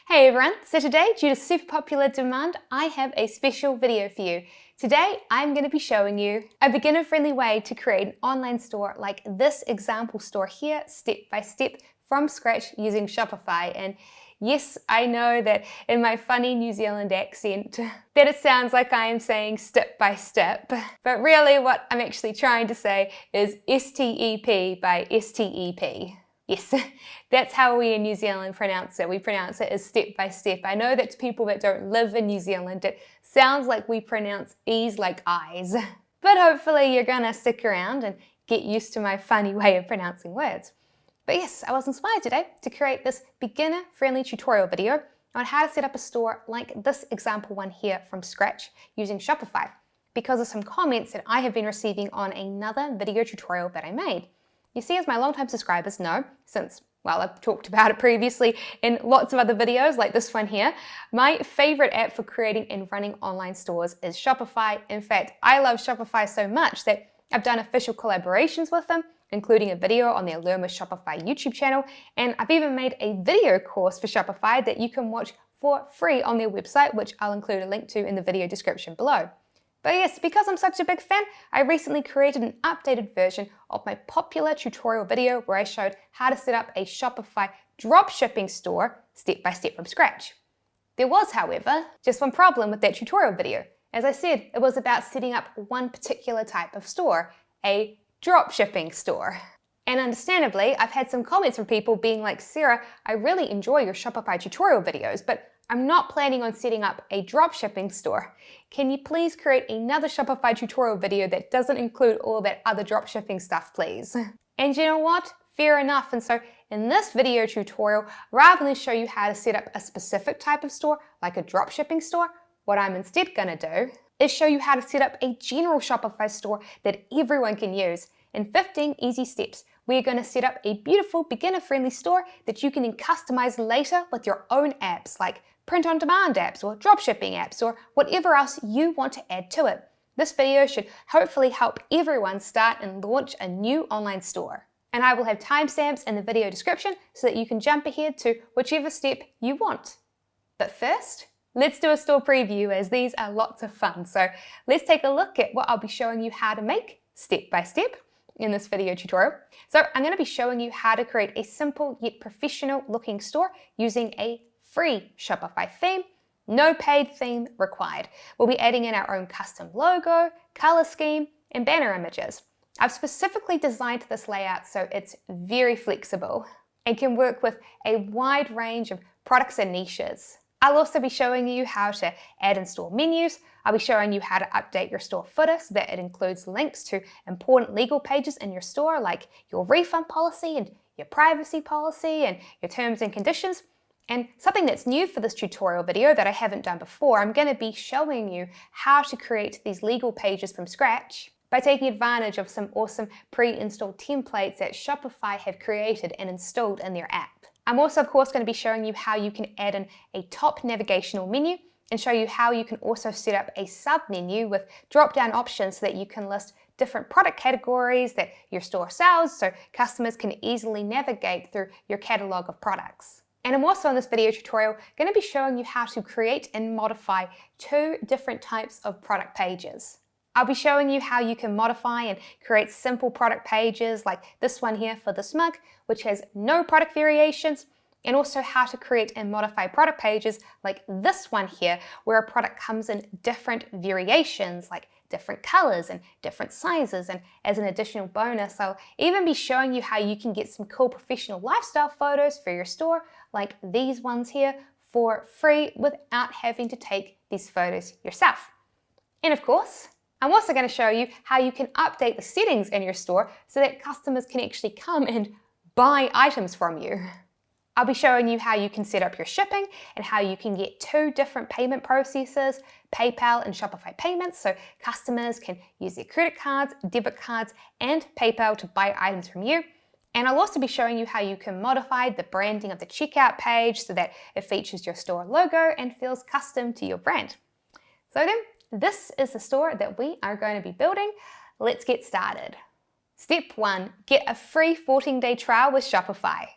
Hey everyone, so today, due to super popular demand, I have a special video for you. Today, I'm going to be showing you a beginner-friendly way to create an online store like this example store here, step by step, from scratch using Shopify. And yes, I know that in my funny New Zealand accent, that it sounds like I am saying step by step, but really what I'm actually trying to say is STEP by STEP. Yes, that's how we in New Zealand pronounce it. We pronounce it as step by step. I know that to people that don't live in New Zealand, it sounds like we pronounce E's like I's. But hopefully you're gonna stick around and get used to my funny way of pronouncing words. But yes, I was inspired today to create this beginner-friendly tutorial video on how to set up a store like this example one here from scratch using Shopify, because of some comments that I have been receiving on another video tutorial that I made. You see, as my longtime subscribers know, since, well, I've talked about it previously in lots of other videos like this one here, my favorite app for creating and running online stores is Shopify. In fact, I love Shopify so much that I've done official collaborations with them, including a video on their Learn with Shopify YouTube channel, and I've even made a video course for Shopify that you can watch for free on their website, which I'll include a link to in the video description below. But yes, because I'm such a big fan, I recently created an updated version of my popular tutorial video where I showed how to set up a Shopify dropshipping store step by step from scratch. There was, however, just one problem with that tutorial video. As I said, it was about setting up one particular type of store, a dropshipping store. And understandably, I've had some comments from people being like, Sarah, I really enjoy your Shopify tutorial videos, but I'm not planning on setting up a dropshipping store. Can you please create another Shopify tutorial video that doesn't include all that other dropshipping stuff, please? And you know what? Fair enough. And so in this video tutorial, rather than show you how to set up a specific type of store, like a dropshipping store, what I'm instead gonna do is show you how to set up a general Shopify store that everyone can use. In 15 easy steps, we're going to set up a beautiful beginner-friendly store that you can then customize later with your own apps like print-on-demand apps or dropshipping apps or whatever else you want to add to it. This video should hopefully help everyone start and launch a new online store. And I will have timestamps in the video description so that you can jump ahead to whichever step you want. But first, let's do a store preview, as these are lots of fun. So let's take a look at what I'll be showing you how to make step by step in this video tutorial. So I'm going to be showing you how to create a simple yet professional looking store using a free Shopify theme, no paid theme required. We'll be adding in our own custom logo, color scheme, and banner images. I've specifically designed this layout so it's very flexible and can work with a wide range of products and niches. I'll also be showing you how to add and store menus. I'll be showing you how to update your store footer so that it includes links to important legal pages in your store, like your refund policy and your privacy policy and your terms and conditions. And something that's new for this tutorial video that I haven't done before, I'm going to be showing you how to create these legal pages from scratch by taking advantage of some awesome pre-installed templates that Shopify have created and installed in their app. I'm also, of course, going to be showing you how you can add in a top navigational menu and show you how you can also set up a sub-menu with drop-down options so that you can list different product categories that your store sells so customers can easily navigate through your catalog of products. And I'm also in this video tutorial going to be showing you how to create and modify 2 different types of product pages. I'll be showing you how you can modify and create simple product pages like this one here for this mug, which has no product variations, and also how to create and modify product pages like this one here, where a product comes in different variations, like different colors and different sizes. And as an additional bonus, I'll even be showing you how you can get some cool professional lifestyle photos for your store, like these ones here, for free without having to take these photos yourself. And of course, I'm also going to show you how you can update the settings in your store so that customers can actually come and buy items from you. I'll be showing you how you can set up your shipping and how you can get 2 different payment processors, PayPal and Shopify payments, so customers can use their credit cards, debit cards, and PayPal to buy items from you. And I'll also be showing you how you can modify the branding of the checkout page so that it features your store logo and feels custom to your brand. So then, this is the store that we are going to be building. Let's get started. Step 1, get a free 14-day trial with Shopify.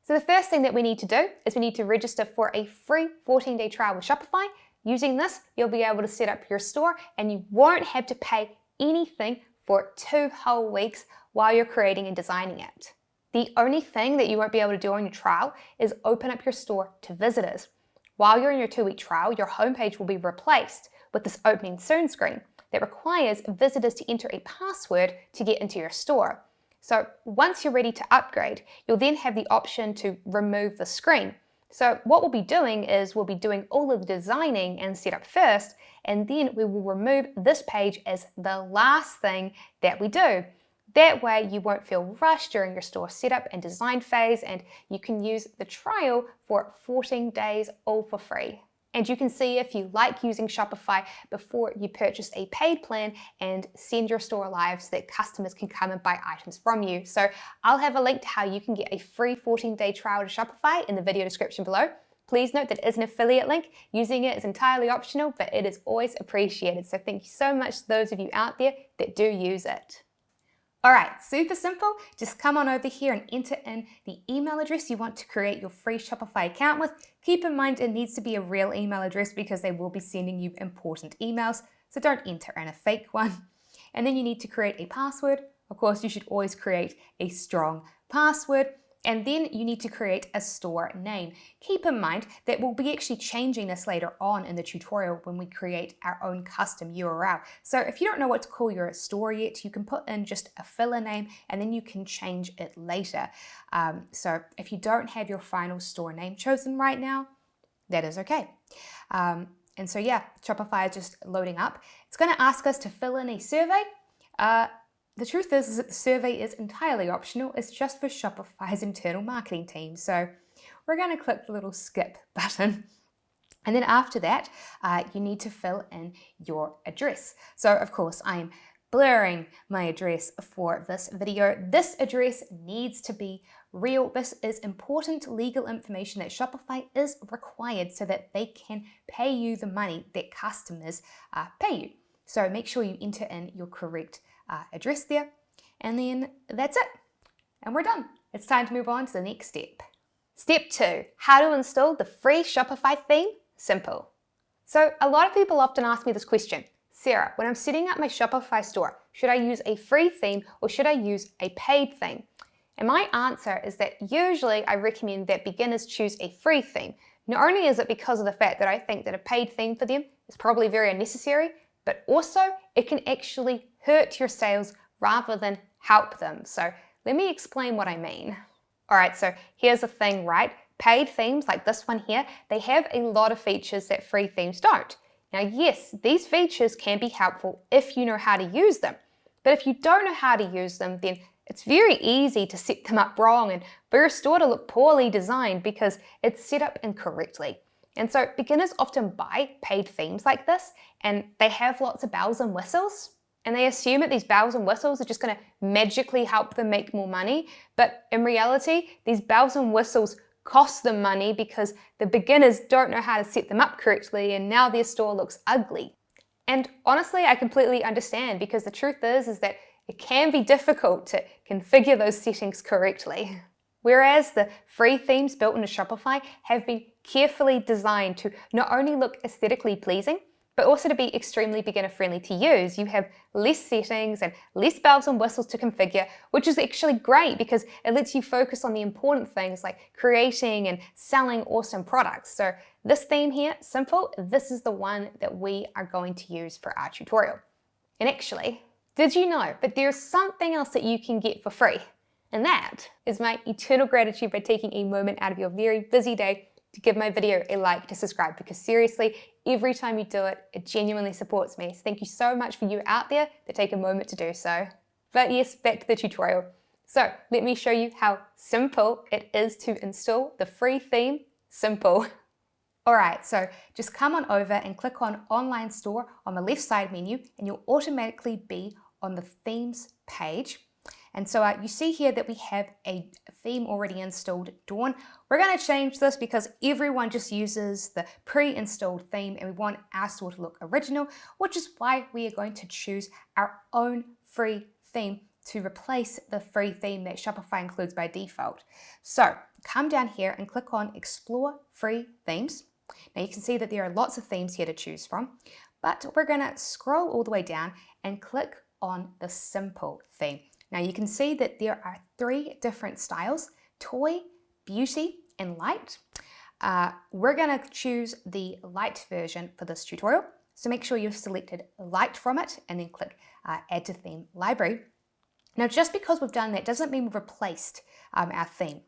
So the first thing that we need to do is we need to register for a free 14-day trial with Shopify. Using this, you'll be able to set up your store and you won't have to pay anything for 2 whole weeks while you're creating and designing it. The only thing that you won't be able to do on your trial is open up your store to visitors. While you're in your 2-week trial, your homepage will be replaced with this opening soon screen that requires visitors to enter a password to get into your store. So once you're ready to upgrade, you'll then have the option to remove the screen. So what we'll be doing is we'll be doing all of the designing and setup first, and then we will remove this page as the last thing that we do. That way you won't feel rushed during your store setup and design phase, and you can use the trial for 14 days all for free. And you can see if you like using Shopify before you purchase a paid plan and send your store live so that customers can come and buy items from you. So I'll have a link to how you can get a free 14-day trial to Shopify in the video description below. Please note that it is an affiliate link. Using it is entirely optional, but it is always appreciated. So thank you so much to those of you out there that do use it. All right, super simple. Just come on over here and enter in the email address you want to create your free Shopify account with. Keep in mind it needs to be a real email address because they will be sending you important emails, so don't enter in a fake one. And then you need to create a password. Of course, you should always create a strong password. And then you need to create a store name. Keep in mind that we'll be actually changing this later on in the tutorial when we create our own custom URL. So if you don't know what to call your store yet, you can put in just a filler name and then you can change it later. So if you don't have your final store name chosen right now, that is okay. And so yeah, Shopify is just loading up. It's going to ask us to fill in a survey. The truth is that the survey is entirely optional. It's just for Shopify's internal marketing team. So we're going to click the little skip button. And then after that, you need to fill in your address. So of course, I'm blurring my address for this video. This address needs to be real. This is important legal information that Shopify is required so that they can pay you the money that customers pay you. So make sure you enter in your correct address there, and then that's it. And we're done. It's time to move on to the next step. Step 2, how to install the free Shopify theme. Simple. So a lot of people often ask me this question, Sarah, when I'm setting up my Shopify store, should I use a free theme or should I use a paid theme? And my answer is that usually I recommend that beginners choose a free theme. Not only is it because of the fact that I think that a paid theme for them is probably very unnecessary, but also it can actually hurt your sales rather than help them. So let me explain what I mean. All right, so here's the thing, right? Paid themes like this one here, they have a lot of features that free themes don't. Now, yes, these features can be helpful if you know how to use them. But if you don't know how to use them, then it's very easy to set them up wrong and for your store to look poorly designed because it's set up incorrectly. And so beginners often buy paid themes like this and they have lots of bells and whistles and they assume that these bells and whistles are just going to magically help them make more money. But in reality, these bells and whistles cost them money because the beginners don't know how to set them up correctly and now their store looks ugly. And honestly, I completely understand because the truth is that it can be difficult to configure those settings correctly. Whereas the free themes built into Shopify have been carefully designed to not only look aesthetically pleasing, but also to be extremely beginner friendly to use. You have less settings and less bells and whistles to configure, which is actually great because it lets you focus on the important things like creating and selling awesome products. So this theme here, simple, this is the one that we are going to use for our tutorial. And actually, did you know that there's something else that you can get for free? And that is my eternal gratitude by taking a moment out of your very busy day to give my video a like, to subscribe, because seriously, every time you do it, it genuinely supports me. So thank you so much for you out there that take a moment to do so. But yes, back to the tutorial. So let me show you how simple it is to install the free theme. Simple. All right, so just come on over and click on Online Store on the left side menu, and you'll automatically be on the themes page. And so you see here that we have a theme already installed, Dawn. We're going to change this because everyone just uses the pre-installed theme and we want our store to look original, which is why we are going to choose our own free theme to replace the free theme that Shopify includes by default. So come down here and click on Explore Free Themes. Now you can see that there are lots of themes here to choose from, but we're going to scroll all the way down and click on the Simple theme. Now you can see that there are 3 different styles: toy, beauty, and light. We're going to choose the light version for this tutorial, so make sure you've selected light from it and then click Add to Theme Library. Now just because we've done that doesn't mean we've replaced our theme.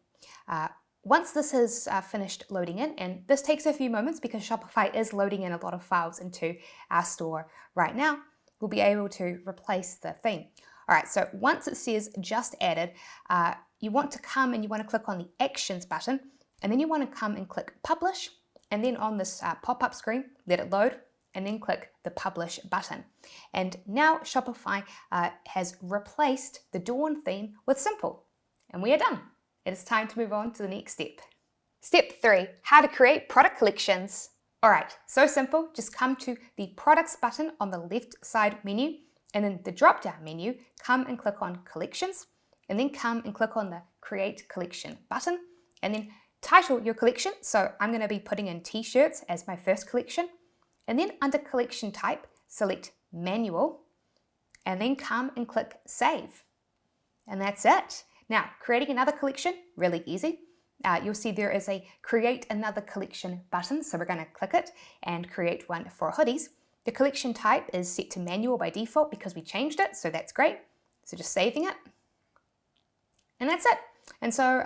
Once this has finished loading in, and this takes a few moments because Shopify is loading in a lot of files into our store right now, we'll be able to replace the theme. All right, so once it says just added, you want to come and you want to click on the Actions button, and then you want to come and click Publish, and then on this pop-up screen, let it load, and then click the Publish button. And now Shopify has replaced the Dawn theme with Simple, and we are done. It is time to move on to the next step. Step 3, how to create product collections. All right, so simple. Just come to the Products button on the left side menu, and then the drop-down menu, come and click on Collections, and then come and click on the Create Collection button, and then title your collection. So I'm going to be putting in t-shirts as my first collection, and then under Collection Type, select Manual, and then come and click Save. And that's it. Now, creating another collection, really easy. You'll see there is a Create Another Collection button, so we're going to click it and create one for hoodies. The collection type is set to manual by default because we changed it, so that's great. So just saving it. And that's it. And so,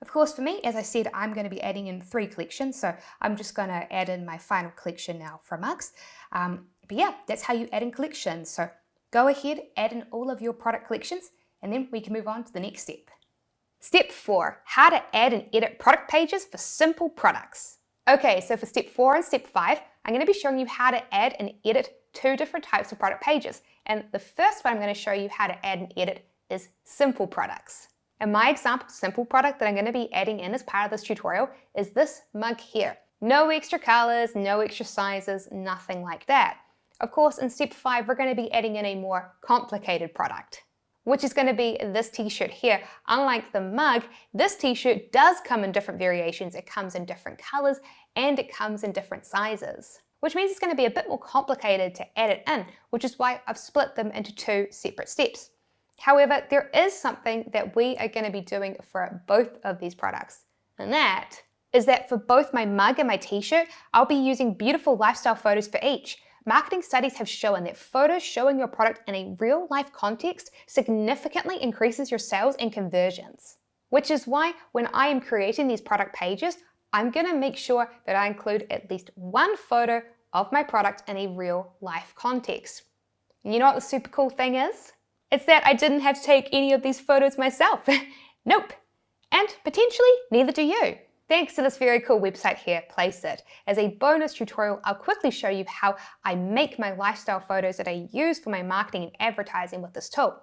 of course, for me, as I said, I'm going to be adding in 3 collections, so I'm just going to add in my final collection now for mugs. But yeah, that's how you add in collections. So go ahead, add in all of your product collections, and then we can move on to the next step. Step 4, how to add and edit product pages for simple products. Okay, so for step 4 and step 5, I'm going to be showing you how to add and edit 2 different types of product pages. And the first one I'm going to show you how to add and edit is simple products. And my example simple product that I'm going to be adding in as part of this tutorial is this mug here. No extra colors, no extra sizes, nothing like that. Of course, in step 5, we're going to be adding in a more complicated product, which is going to be this t-shirt here. Unlike the mug, this t-shirt does come in different variations. It comes in different colors and it comes in different sizes, which means it's going to be a bit more complicated to add it in, which is why I've split them into 2 separate steps. However, there is something that we are going to be doing for both of these products, and that is that for both my mug and my t-shirt, I'll be using beautiful lifestyle photos for each. Marketing studies have shown that photos showing your product in a real-life context significantly increases your sales and conversions, which is why when I am creating these product pages, I'm going to make sure that I include at least 1 photo of my product in a real-life context. And you know what the super cool thing is? It's that I didn't have to take any of these photos myself. Nope. And potentially, neither do you. Thanks to this very cool website here, Placeit. As a bonus tutorial, I'll quickly show you how I make my lifestyle photos that I use for my marketing and advertising with this tool.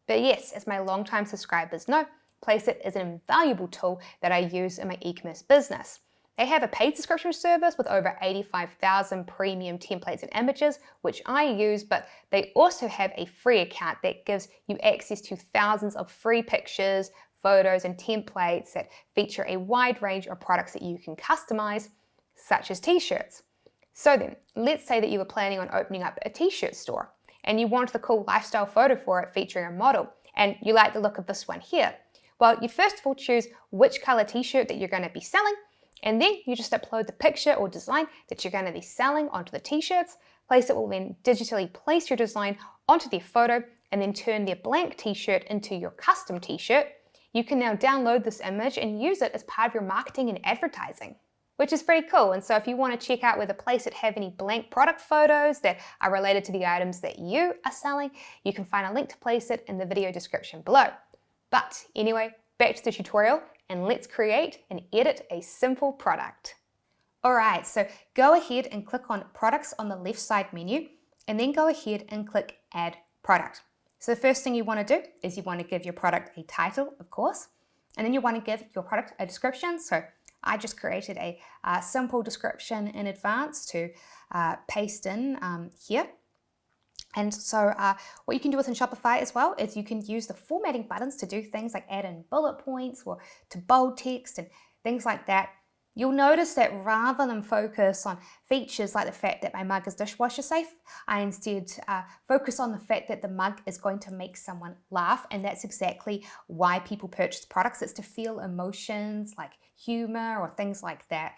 But yes, as my longtime subscribers know, Placeit is an invaluable tool that I use in my e-commerce business. They have a paid subscription service with over 85,000 premium templates and images, which I use, but they also have a free account that gives you access to thousands of free pictures, photos, and templates that feature a wide range of products that you can customize, such as t-shirts. So then, let's say that you were planning on opening up a t-shirt store, and you want the cool lifestyle photo for it featuring a model, and you like the look of this one here. Well, you'd first of all choose which color t-shirt that you're going to be selling, and then you just upload the picture or design that you're going to be selling onto the t-shirts. Placeit will then digitally place your design onto their photo and then turn their blank t-shirt into your custom t-shirt. You can now download this image and use it as part of your marketing and advertising, which is pretty cool. And so if you want to check out whether Placeit have any blank product photos that are related to the items that you are selling, you can find a link to Placeit in the video description below. But anyway, back to the tutorial, and let's create and edit a simple product. All right, so go ahead and click on Products on the left side menu, and then go ahead and click Add Product. So the first thing you want to do is you want to give your product a title, of course, and then you want to give your product a description. So I just created a simple description in advance to paste in here. And so what you can do within Shopify as well is you can use the formatting buttons to do things like add in bullet points or to bold text and things like that. You'll notice that rather than focus on features like the fact that my mug is dishwasher safe, I instead focus on the fact that the mug is going to make someone laugh, and that's exactly why people purchase products. It's to feel emotions like humor or things like that.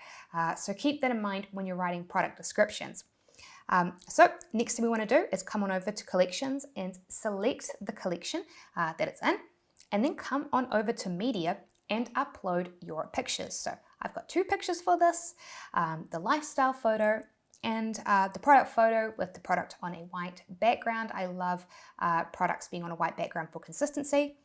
So keep that in mind when you're writing product descriptions. So next thing we want to do is come on over to collections and select the collection that it's in, and then come on over to media and upload your pictures. So I've got 2 pictures for this, the lifestyle photo and the product photo with the product on a white background. I love products being on a white background for consistency.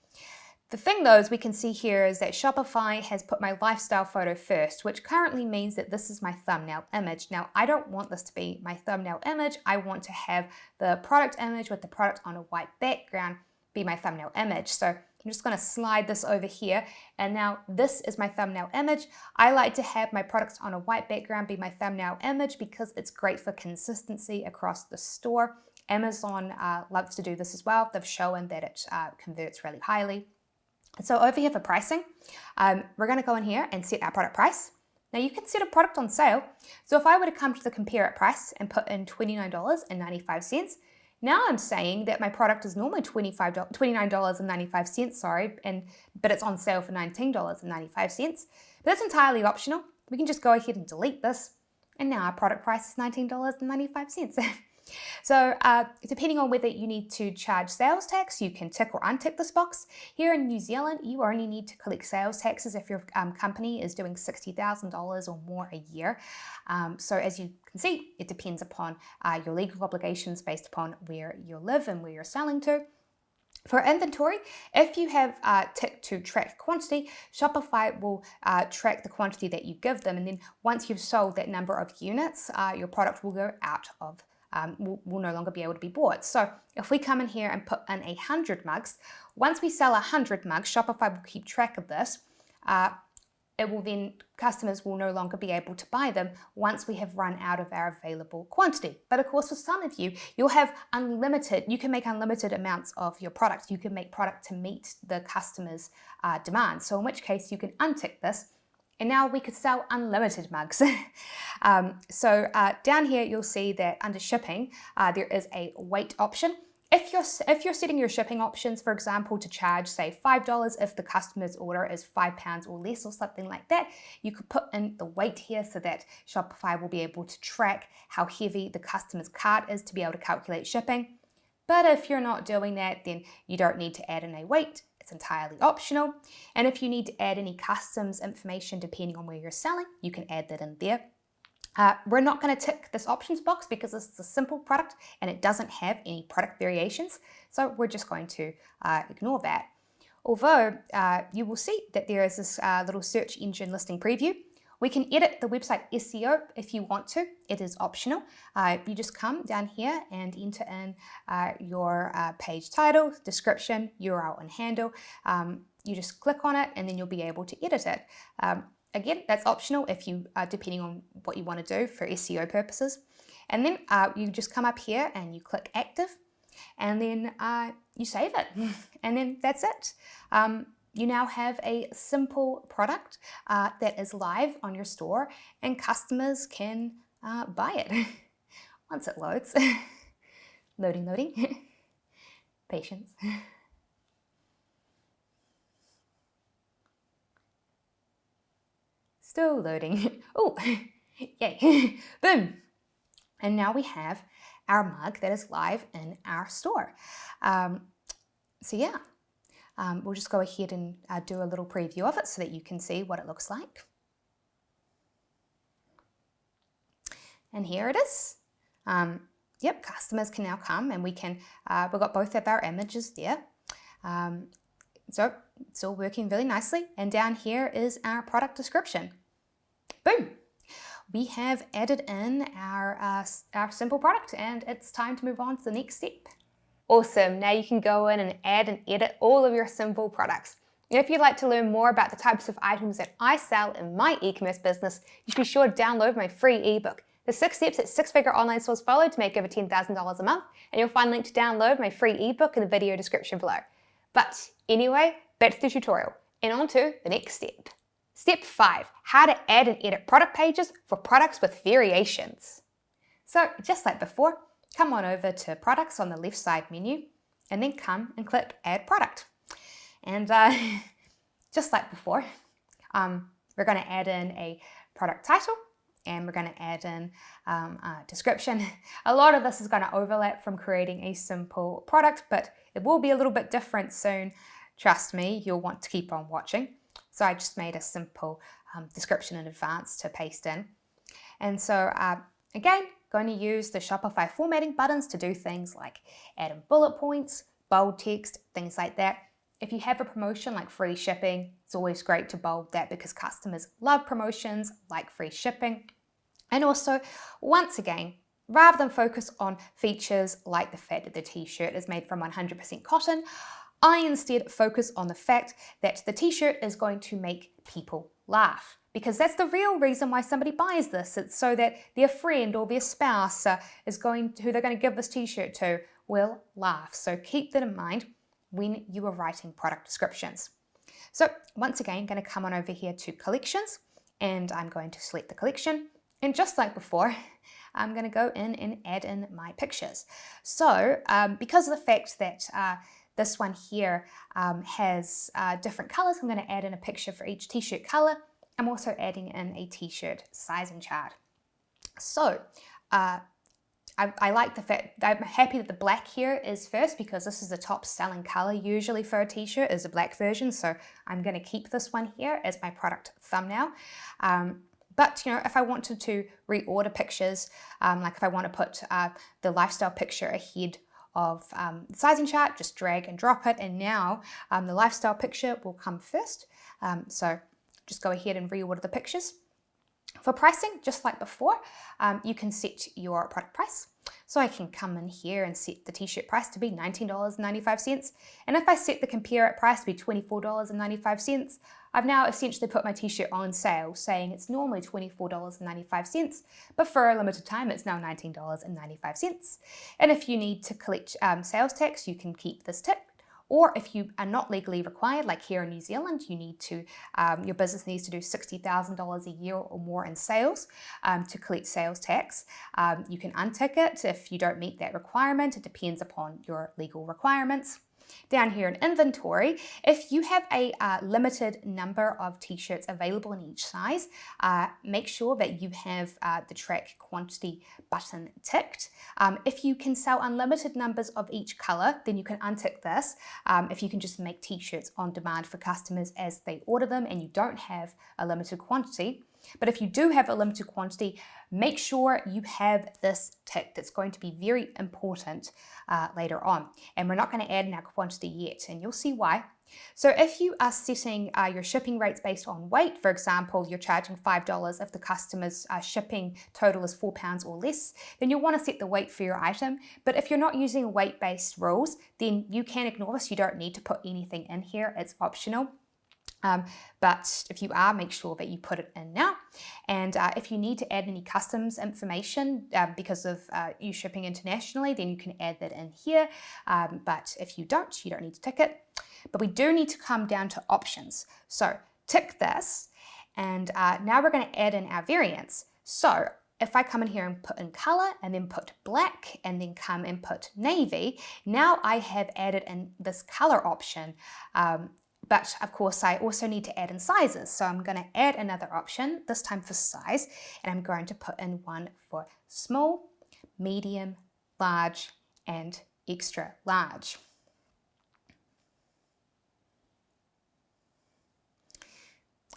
The thing though, as we can see here, is that Shopify has put my lifestyle photo first, which currently means that this is my thumbnail image. Now, I don't want this to be my thumbnail image. I want to have the product image with the product on a white background be my thumbnail image. So I'm just going to slide this over here, and now this is my thumbnail image. I like to have my products on a white background be my thumbnail image because it's great for consistency across the store. Amazon loves to do this as well. They've shown that it converts really highly. So over here for pricing, we're going to go in here and set our product price. Now you can set a product on sale. So if I were to come to the compare it price and put in $29.95, now I'm saying that my product is normally $29.95, but it's on sale for $19.95. But that's entirely optional. We can just go ahead and delete this, and now our product price is $19.95. So depending on whether you need to charge sales tax, you can tick or untick this box. Here in New Zealand, you only need to collect sales taxes if your company is doing $60,000 or more a year. So as you can see, it depends upon your legal obligations based upon where you live and where you're selling to. For inventory, if you have ticked to track quantity, Shopify will track the quantity that you give them, and then once you've sold that number of units, your product will go out of will no longer be able to be bought. So if we come in here and put in 100 mugs, once we sell 100 mugs, Shopify will keep track of this. It will then, customers will no longer be able to buy them once we have run out of our available quantity. But of course, for some of you, you'll have unlimited, you can make unlimited amounts of your product. You can make product to meet the customer's demand. So in which case you can untick this, and now we could sell unlimited mugs. So down here, you'll see that under shipping, there is a weight option. If you're setting your shipping options, for example, to charge, say, $5 if the customer's order is £5 or less or something like that, you could put in the weight here so that Shopify will be able to track how heavy the customer's cart is to be able to calculate shipping. But if you're not doing that, then you don't need to add in a weight. It's entirely optional. And if you need to add any customs information depending on where you're selling, you can add that in there. We're not going to tick this options box because this is a simple product and it doesn't have any product variations. So we're just going to ignore that. Although you will see that there is this little search engine listing preview. We can edit the website SEO if you want to. It is optional. You just come down here and enter in your page title, description, URL, and handle. You just click on it and then you'll be able to edit it. Again, that's optional if you depending on what you want to do for SEO purposes. And then you just come up here and you click active, and then you save it, and then that's it. You now have a simple product that is live on your store, and customers can buy it once it loads. Loading. Patience. Still loading. Oh, yay. Boom. And now we have our mug that is live in our store. So yeah, we'll just go ahead and do a little preview of it so that you can see what it looks like. And here it is. Yep, customers can now come and we can, we've got both of our images there. So it's all working really nicely. And down here is our product description. Boom. We have added in our simple product, and it's time to move on to the next step. Awesome. Now you can go in and add and edit all of your simple products. And if you'd like to learn more about the types of items that I sell in my e-commerce business, you should be sure to download my free ebook, The 6 steps that six-figure online stores follow to make over $10,000 a month, and you'll find a link to download my free ebook in the video description below. But anyway, back to the tutorial, and on to the next step. Step 5, how to add and edit product pages for products with variations. So just like before, come on over to products on the left side menu, and then come and click add product. And just like before, we're going to add in a product title, and we're going to add in a description. A lot of this is going to overlap from creating a simple product, but it will be a little bit different soon. Trust me, you'll want to keep on watching. So I just made a simple description in advance to paste in. And so again, going to use the Shopify formatting buttons to do things like add in bullet points, bold text, things like that. If you have a promotion like free shipping, it's always great to bold that because customers love promotions like free shipping. And also, once again, rather than focus on features like the fact that the t-shirt is made from 100% cotton, I instead focus on the fact that the t-shirt is going to make people laugh. Because that's the real reason why somebody buys this. It's so that their friend or their spouse who they're going to give this t-shirt to will laugh. So keep that in mind when you are writing product descriptions. So once again, I'm going to come on over here to collections, and I'm going to select the collection. And just like before, I'm going to go in and add in my pictures. So because of the fact that this one here has different colors, I'm going to add in a picture for each t-shirt color. I'm also adding in a t-shirt sizing chart. So I like the fact, I'm happy that the black here is first because this is the top selling color usually for a t-shirt is the black version. So I'm going to keep this one here as my product thumbnail. But if I wanted to reorder pictures, like if I want to put the lifestyle picture ahead of the sizing chart, just drag and drop it, and now the lifestyle picture will come first. So just go ahead and reorder the pictures. For pricing, just like before, you can set your product price. So I can come in here and set the t-shirt price to be $19.95. And if I set the compare it price to be $24.95, I've now essentially put my t-shirt on sale, saying it's normally $24.95, but for a limited time, it's now $19.95. And if you need to collect sales tax, you can keep this tick. Or if you are not legally required, like here in New Zealand, you need to, your business needs to do $60,000 a year or more in sales to collect sales tax. You can untick it if you don't meet that requirement. It depends upon your legal requirements. Down here in inventory, if you have a limited number of t-shirts available in each size, make sure that you have the track quantity button ticked. If you can sell unlimited numbers of each color, then you can untick this. If you can just make t-shirts on demand for customers as they order them and you don't have a limited quantity. But if you do have a limited quantity, make sure you have this ticked. It's going to be very important later on. And we're not going to add in our quantity yet, and you'll see why. So if you are setting your shipping rates based on weight, for example, you're charging $5 if the customer's shipping total is £4 or less, then you'll want to set the weight for your item. But if you're not using weight-based rules, then you can ignore this. You don't need to put anything in here. It's optional. But if you are, make sure that you put it in now. And if you need to add any customs information because of you shipping internationally, then you can add that in here. But if you don't need to tick it. But we do need to come down to options. So tick this, and now we're going to add in our variants. So if I come in here and put in color and then put black and then come and put navy, now I have added in this color option. But of course, I also need to add in sizes. So I'm going to add another option, this time for size, and I'm going to put in one for small, medium, large, and extra large.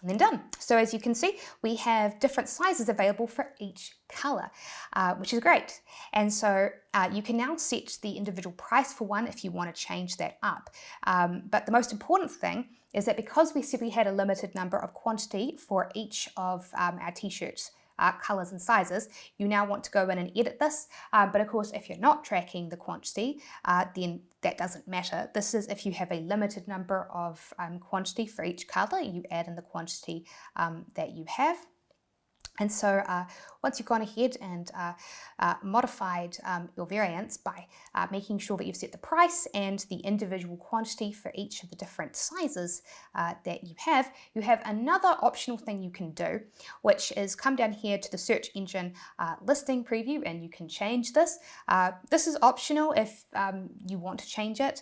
And then done. So as you can see, we have different sizes available for each color, which is great. And so you can now set the individual price for one if you want to change that up. But the most important thing is that because we said we had a limited number of quantity for each of our t-shirts, colors and sizes, you now want to go in and edit this. But of course, if you're not tracking the quantity, then that doesn't matter. This is if you have a limited number of quantity for each color, you add in the quantity that you have. And so once you've gone ahead and modified your variants by making sure that you've set the price and the individual quantity for each of the different sizes that you have another optional thing you can do, which is come down here to the search engine listing preview, and you can change this. This is optional if you want to change it.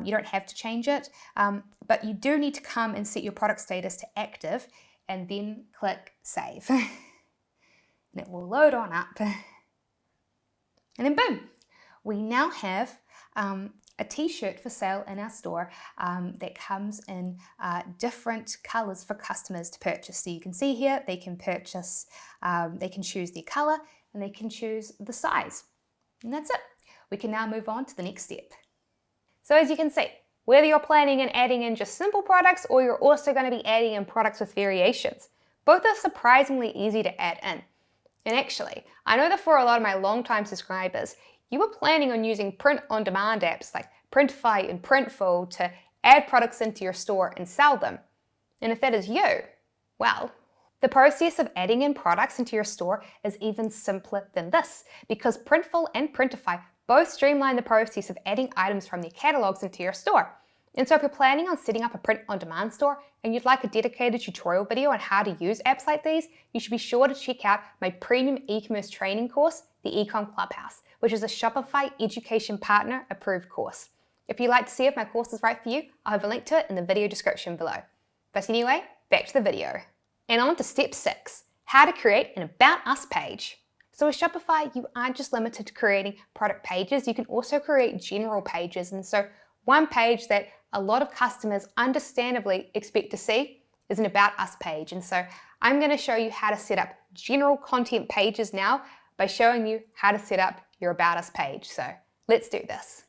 You don't have to change it, but you do need to come and set your product status to active and then click save. And it will load on up. And then boom, we now have a t-shirt for sale in our store that comes in different colors for customers to purchase. So you can see here, they can purchase, they can choose their color and they can choose the size. And that's it. We can now move on to the next step. So as you can see, whether you're planning on adding in just simple products or you're also going to be adding in products with variations, both are surprisingly easy to add in. And actually, I know that for a lot of my long-time subscribers, you were planning on using print-on-demand apps like Printify and Printful to add products into your store and sell them. And if that is you, well, the process of adding in products into your store is even simpler than this, because Printful and Printify both streamline the process of adding items from their catalogs into your store. And so if you're planning on setting up a print-on-demand store and you'd like a dedicated tutorial video on how to use apps like these, you should be sure to check out my premium e-commerce training course, the Ecom Clubhouse, which is a Shopify Education Partner approved course. If you'd like to see if my course is right for you, I'll have a link to it in the video description below. But anyway, back to the video. And on to step 6, how to create an About Us page. So with Shopify, you aren't just limited to creating product pages, you can also create general pages. And so one page that a lot of customers understandably expect to see is an About Us page. And so I'm going to show you how to set up general content pages now by showing you how to set up your About Us page. So let's do this.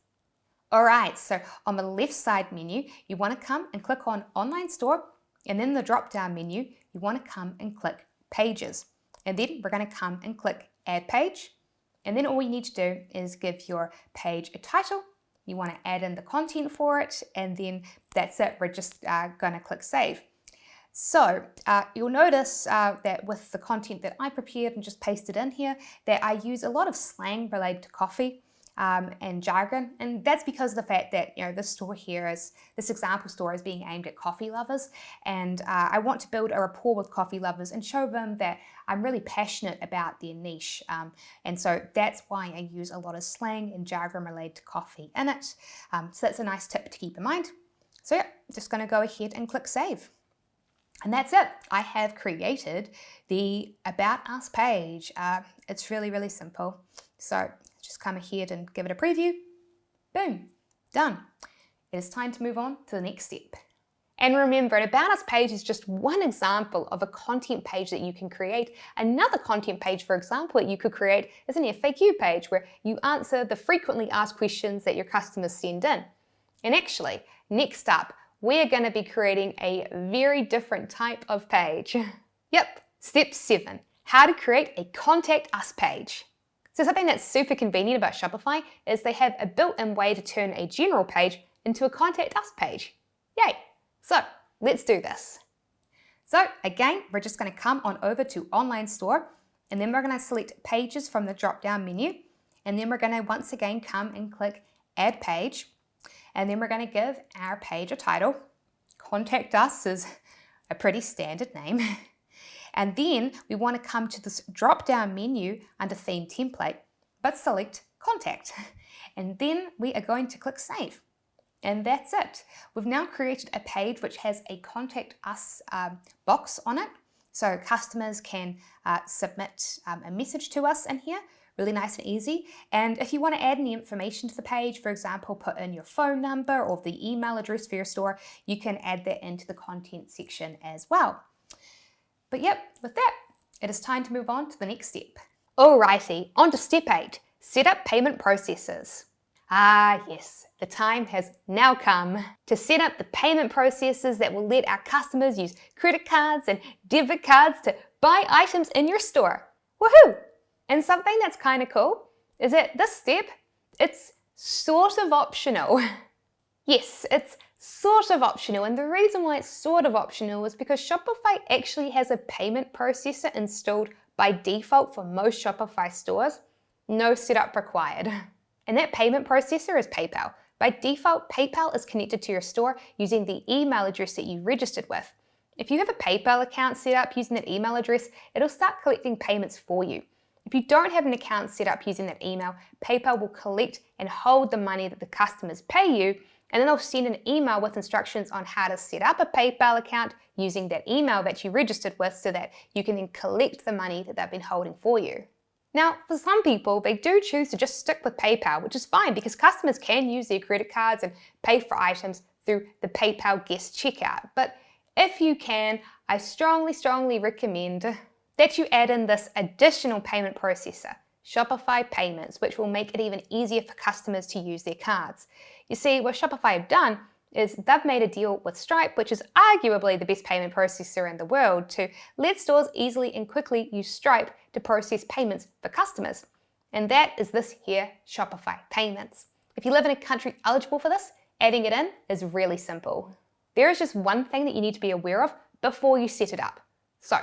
All right, so on the left side menu, you want to come and click on Online Store, and then the drop-down menu, you want to come and click Pages. And then we're going to come and click Add Page. And then all you need to do is give your page a title. You want to add in the content for it, and then that's it. We're just going to click Save. So you'll notice that with the content that I prepared and just pasted in here, that I use a lot of slang related to coffee and jargon, and that's because of the fact that this example store is being aimed at coffee lovers, and I want to build a rapport with coffee lovers and show them that I'm really passionate about their niche, and so that's why I use a lot of slang and jargon related to coffee in it. So that's a nice tip to keep in mind. So yeah, just going to go ahead and click Save. And that's it. I have created the About Us page. It's really, really simple. So just come ahead and give it a preview. Boom, done. It is time to move on to the next step. And remember, an About Us page is just one example of a content page that you can create. Another content page, for example, that you could create is an FAQ page where you answer the frequently asked questions that your customers send in. And actually, next up, we're going to be creating a very different type of page. Yep, step 7, how to create a Contact Us page. So something that's super convenient about Shopify is they have a built-in way to turn a general page into a Contact Us page. Yay! So let's do this. So again, we're just going to come on over to Online Store, and then we're going to select Pages from the drop-down menu, and then we're going to once again come and click Add Page. And then we're going to give our page a title. Contact Us is a pretty standard name. And then we want to come to this drop-down menu under Theme Template, but select Contact. And then we are going to click Save. And that's it. We've now created a page which has a Contact Us box on it. So customers can submit a message to us in here. Really nice and easy. And if you want to add any information to the page, for example, put in your phone number or the email address for your store, you can add that into the content section as well. But yep, with that, it is time to move on to the next step. Alrighty, on to step 8, set up payment processes. Ah yes, the time has now come to set up the payment processes that will let our customers use credit cards and debit cards to buy items in your store. Woohoo! And something that's kind of cool is that this step, it's sort of optional. Yes, it's sort of optional, and the reason why it's sort of optional is because Shopify actually has a payment processor installed by default for most Shopify stores, no setup required. And that payment processor is PayPal. By default, PayPal is connected to your store using the email address that you registered with. If you have a PayPal account set up using that email address, it'll start collecting payments for you. If you don't have an account set up using that email, PayPal will collect and hold the money that the customers pay you, and then they'll send an email with instructions on how to set up a PayPal account using that email that you registered with so that you can then collect the money that they've been holding for you. Now, for some people, they do choose to just stick with PayPal, which is fine because customers can use their credit cards and pay for items through the PayPal guest checkout. But if you can, I strongly recommend that you add in this additional payment processor, Shopify Payments, which will make it even easier for customers to use their cards. You see, what Shopify have done is they've made a deal with Stripe, which is arguably the best payment processor in the world, to let stores easily and quickly use Stripe to process payments for customers. And that is this here, Shopify Payments. If you live in a country eligible for this, adding it in is really simple. There is just one thing that you need to be aware of before you set it up. So,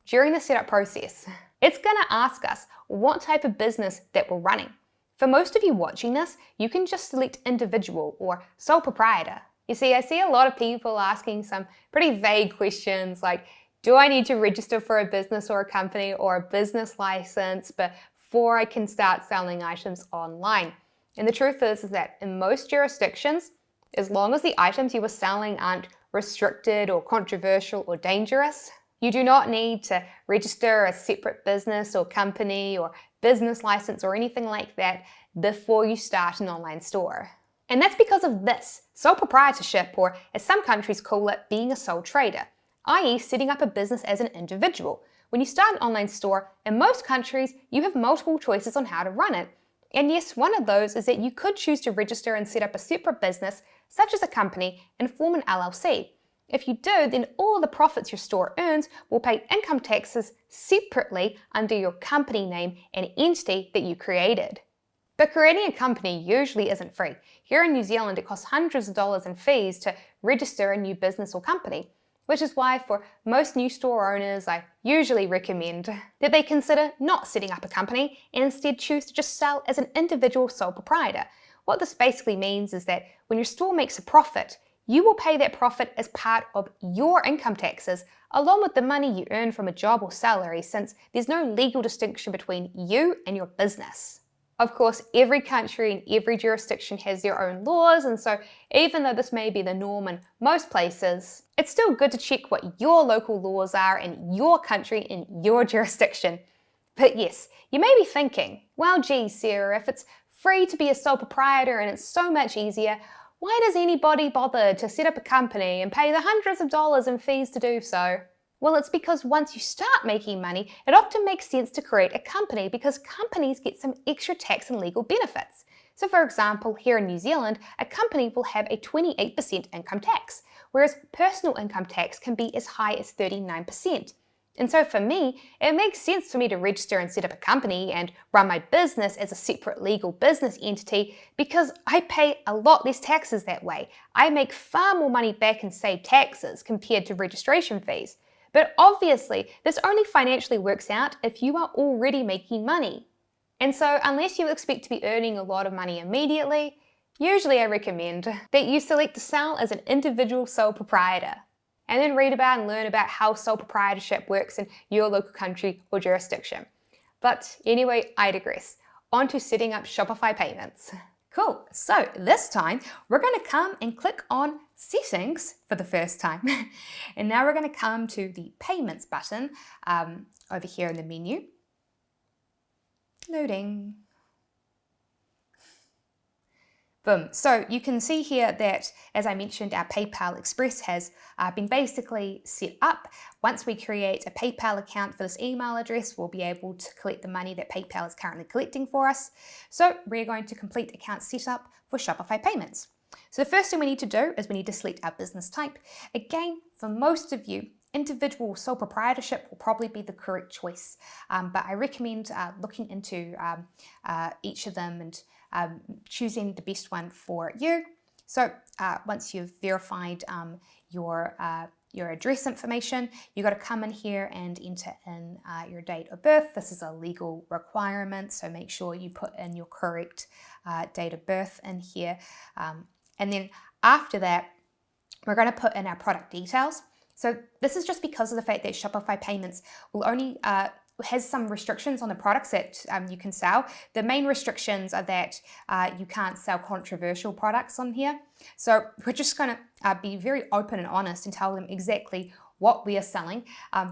during the setup process, it's going to ask us what type of business that we're running. For most of you watching this, you can just select individual or sole proprietor. You see, I see a lot of people asking some pretty vague questions like, do I need to register for a business or a company or a business license before I can start selling items online? And the truth is that in most jurisdictions, as long as the items you are selling aren't restricted or controversial or dangerous, you do not need to register a separate business or company or business license or anything like that before you start an online store. And that's because of this, sole proprietorship, or as some countries call it, being a sole trader, i.e. setting up a business as an individual. When you start an online store, in most countries, you have multiple choices on how to run it. And yes, one of those is that you could choose to register and set up a separate business, such as a company, and form an LLC. If you do, then all the profits your store earns will pay income taxes separately under your company name and entity that you created. But creating a company usually isn't free. Here in New Zealand, it costs hundreds of dollars in fees to register a new business or company, which is why for most new store owners, I usually recommend that they consider not setting up a company and instead choose to just sell as an individual sole proprietor. What this basically means is that when your store makes a profit, you will pay that profit as part of your income taxes, along with the money you earn from a job or salary, since there's no legal distinction between you and your business. Of course, every country and every jurisdiction has their own laws, and so even though this may be the norm in most places, it's still good to check what your local laws are in your country, in your jurisdiction. But yes, you may be thinking, well, geez, Sarah, if it's free to be a sole proprietor and it's so much easier, why does anybody bother to set up a company and pay the hundreds of dollars in fees to do so? Well, it's because once you start making money, it often makes sense to create a company because companies get some extra tax and legal benefits. So for example, here in New Zealand, a company will have a 28% income tax, whereas personal income tax can be as high as 39%. And so for me, it makes sense for me to register and set up a company and run my business as a separate legal business entity because I pay a lot less taxes that way. I make far more money back in saved taxes compared to registration fees. But obviously, this only financially works out if you are already making money. And so unless you expect to be earning a lot of money immediately, usually I recommend that you select to sell as an individual sole proprietor, and then read about and learn about how sole proprietorship works in your local country or jurisdiction. But anyway, I digress. On to setting up Shopify Payments. Cool, so this time we're going to come and click on Settings for the first time. And now we're going to come to the Payments button over here in the menu. Loading. Boom. So you can see here that, as I mentioned, our PayPal Express has been basically set up. Once we create a PayPal account for this email address, we'll be able to collect the money that PayPal is currently collecting for us. So we're going to complete account setup for Shopify Payments. So the first thing we need to do is we need to select our business type. Again, for most of you, individual sole proprietorship will probably be the correct choice, but I recommend looking into each of them and choosing the best one for you. So once you've verified your your address information. You got to come in here and enter in your date of birth. This is a legal requirement, so make sure you put in your correct date of birth in here. And then after that, we're going to put in our product details. So this is just because of the fact that Shopify payments will only has some restrictions on the products that you can sell. The main restrictions are that you can't sell controversial products on here. So we're just going to be very open and honest and tell them exactly what we are selling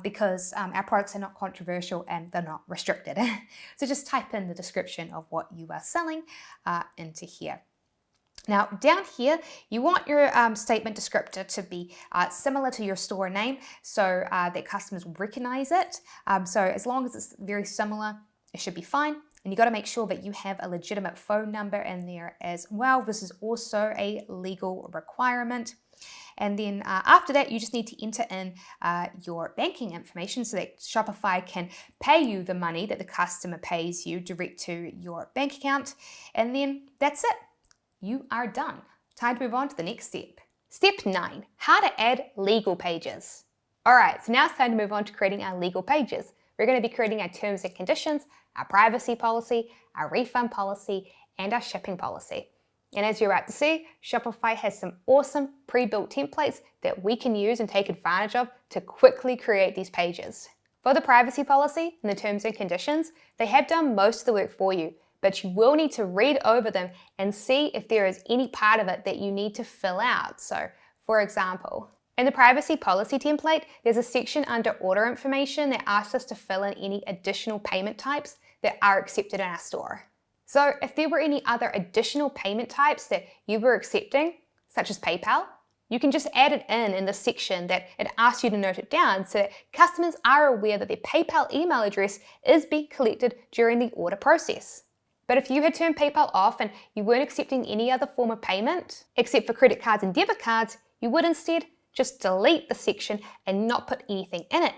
because our products are not controversial and they're not restricted. So just type in the description of what you are selling into here. Now down here, you want your statement descriptor to be similar to your store name so that customers will recognize it. So as long as it's very similar, it should be fine. And you got to make sure that you have a legitimate phone number in there as well. This is also a legal requirement. And then after that, you just need to enter in your banking information so that Shopify can pay you the money that the customer pays you direct to your bank account. And then that's it. You are done. Time to move on to the next step. Step 9, how to add legal pages. All right, so now it's time to move on to creating our legal pages. We're going to be creating our terms and conditions, our privacy policy, our refund policy, and our shipping policy. And as you're about to see, Shopify has some awesome pre-built templates that we can use and take advantage of to quickly create these pages. For the privacy policy and the terms and conditions, they have done most of the work for you, but you will need to read over them and see if there is any part of it that you need to fill out. So, for example, in the privacy policy template, there's a section under order information that asks us to fill in any additional payment types that are accepted in our store. So if there were any other additional payment types that you were accepting, such as PayPal, you can just add it in the section that it asks you to note it down so that customers are aware that their PayPal email address is being collected during the order process. But if you had turned PayPal off and you weren't accepting any other form of payment, except for credit cards and debit cards, you would instead just delete the section and not put anything in it.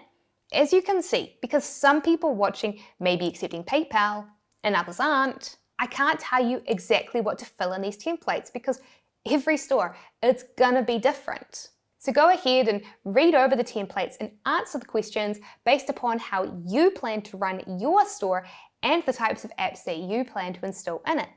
As you can see, because some people watching may be accepting PayPal and others aren't, I can't tell you exactly what to fill in these templates because every store, it's gonna be different. So go ahead and read over the templates and answer the questions based upon how you plan to run your store and the types of apps that you plan to install in it.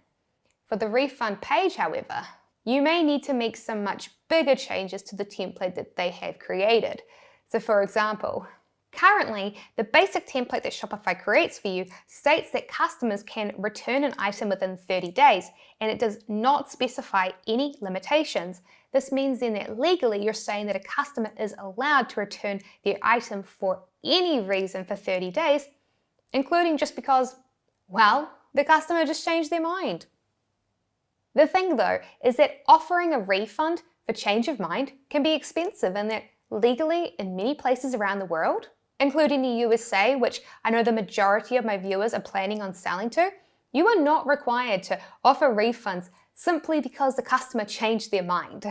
For the refund page, however, you may need to make some much bigger changes to the template that they have created. So for example, currently, the basic template that Shopify creates for you states that customers can return an item within 30 days, and it does not specify any limitations. This means then that legally you're saying that a customer is allowed to return their item for any reason for 30 days, including just because, well, the customer just changed their mind. The thing though is that offering a refund for change of mind can be expensive and that legally in many places around the world, including the USA, which I know the majority of my viewers are planning on selling to, you are not required to offer refunds simply because the customer changed their mind.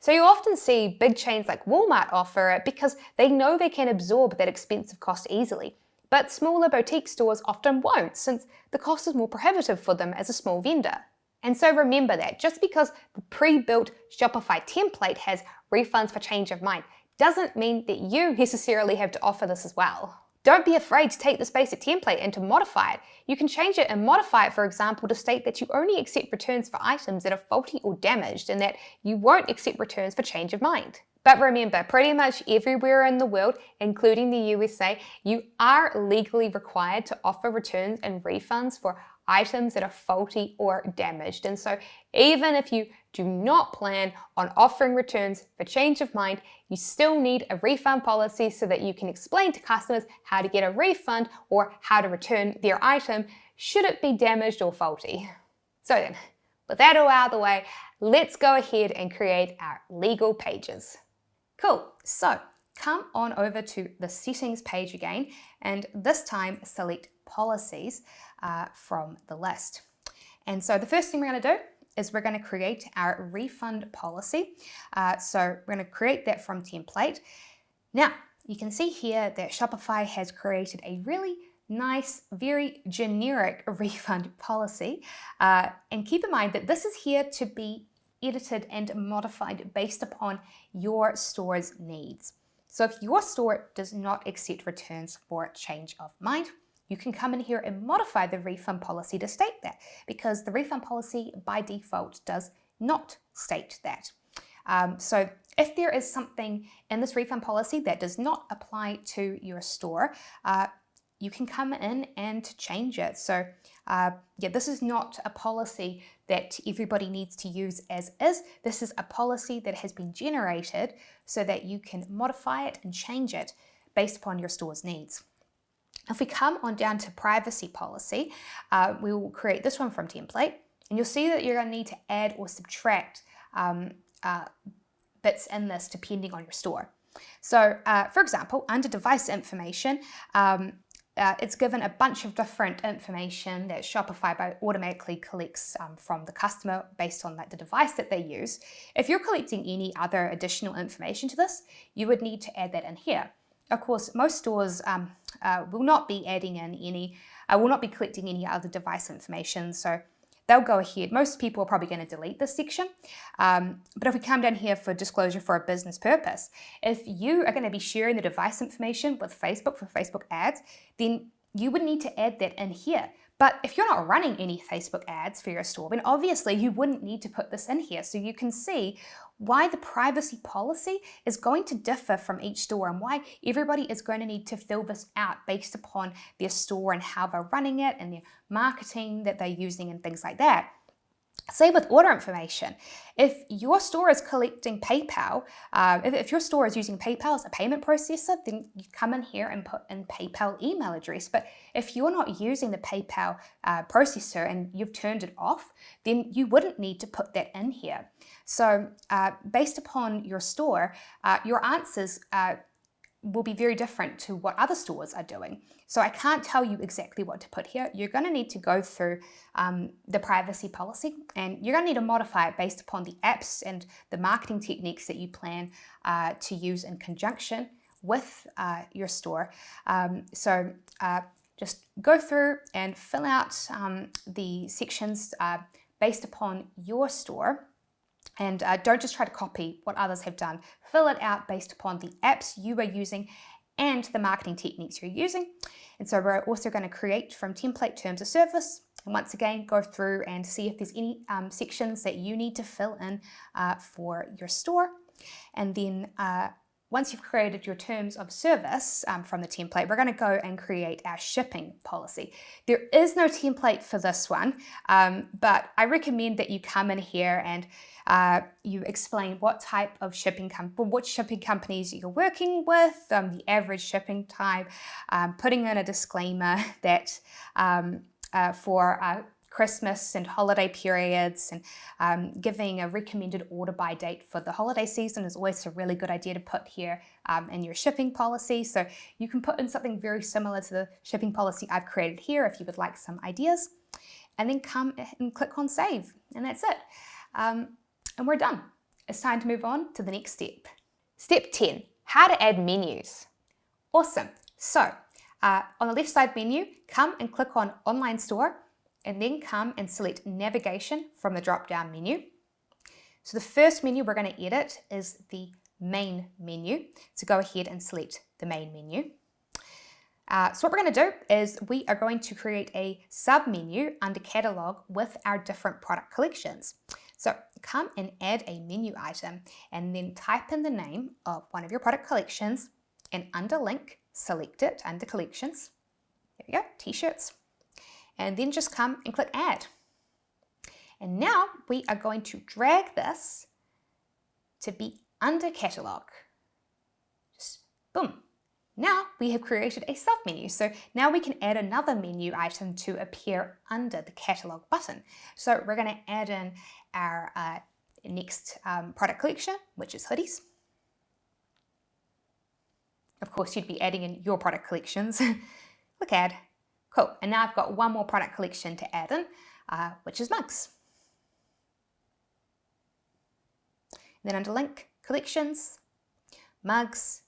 So you often see big chains like Walmart offer it because they know they can absorb that expensive cost easily. But smaller boutique stores often won't, since the cost is more prohibitive for them as a small vendor. And so remember that just because the pre-built Shopify template has refunds for change of mind doesn't mean that you necessarily have to offer this as well. Don't be afraid to take this basic template and to modify it. You can change it and modify it, for example, to state that you only accept returns for items that are faulty or damaged and that you won't accept returns for change of mind. But remember, pretty much everywhere in the world, including the USA, you are legally required to offer returns and refunds for items that are faulty or damaged. And so even if you do not plan on offering returns for change of mind, you still need a refund policy so that you can explain to customers how to get a refund or how to return their item should it be damaged or faulty. So then, with that all out of the way, let's go ahead and create our legal pages. Cool, so come on over to the settings page again, and this time select policies from the list. And so the first thing we're going to do is we're going to create our refund policy. So we're going to create that from template. Now, you can see here that Shopify has created a really nice, very generic refund policy. And keep in mind that this is here to be edited and modified based upon your store's needs. So if your store does not accept returns for change of mind, you can come in here and modify the refund policy to state that, because the refund policy by default does not state that. So if there is something in this refund policy that does not apply to your store, you can come in and change it. So yeah, this is not a policy that everybody needs to use as is. This is a policy that has been generated so that you can modify it and change it based upon your store's needs. If we come on down to privacy policy, we will create this one from template, and you'll see that you're going to need to add or subtract bits in this depending on your store. So for example, under device information, it's given a bunch of different information that Shopify automatically collects from the customer based on the device that they use. If you're collecting any other additional information to this, you would need to add that in here. Of course, most stores will not be adding in any, will not be collecting any other device information, so they'll go ahead. Most people are probably going to delete this section. But if we come down here for disclosure for a business purpose, if you are going to be sharing the device information with Facebook for Facebook ads, then you would need to add that in here. But if you're not running any Facebook ads for your store, then obviously you wouldn't need to put this in here. So you can see why the privacy policy is going to differ from each store and why everybody is going to need to fill this out based upon their store and how they're running it and their marketing that they're using and things like that. Same with order information. If your store is collecting PayPal, if your store is using PayPal as a payment processor, then you come in here and put in PayPal email address. But if you're not using the PayPal processor and you've turned it off, then you wouldn't need to put that in here. So based upon your store, your answers will be very different to what other stores are doing. So I can't tell you exactly what to put here. You're going to need to go through the privacy policy, and you're going to need to modify it based upon the apps and the marketing techniques that you plan to use in conjunction with your store. So just go through and fill out the sections based upon your store. And don't just try to copy what others have done. Fill it out based upon the apps you are using and the marketing techniques you're using. And so we're also going to create from template terms of service. And once again, go through and see if there's any sections that you need to fill in for your store. And then once you've created your terms of service from the template, we're going to go and create our shipping policy. There is no template for this one, but I recommend that you come in here and you explain what type of which shipping companies you're working with, the average shipping time, putting in a disclaimer that for Christmas and holiday periods, and giving a recommended order by date for the holiday season is always a really good idea to put here in your shipping policy. So you can put in something very similar to the shipping policy I've created here if you would like some ideas, and then come and click on save, and that's it. And we're done. It's time to move on to the next step. Step 10, how to add menus. Awesome. So on the left side menu, come and click on Online Store, and then come and select Navigation from the drop-down menu. So the first menu we're going to edit is the main menu. So go ahead and select the main menu. So what we're going to do is we are going to create a sub-menu under Catalog with our different product collections. So come and add a menu item and then type in the name of one of your product collections, and under Link, select it under Collections. There we go, T-shirts. And then just come and click Add. And now we are going to drag this to be under Catalog. Just boom. Now we have created a sub-menu. So now we can add another menu item to appear under the Catalog button. So we're going to add in our next product collection, which is hoodies. Of course, you'd be adding in your product collections. Click Add. Cool, and now I've got one more product collection to add in, which is mugs. And then under Link, Collections, Mugs,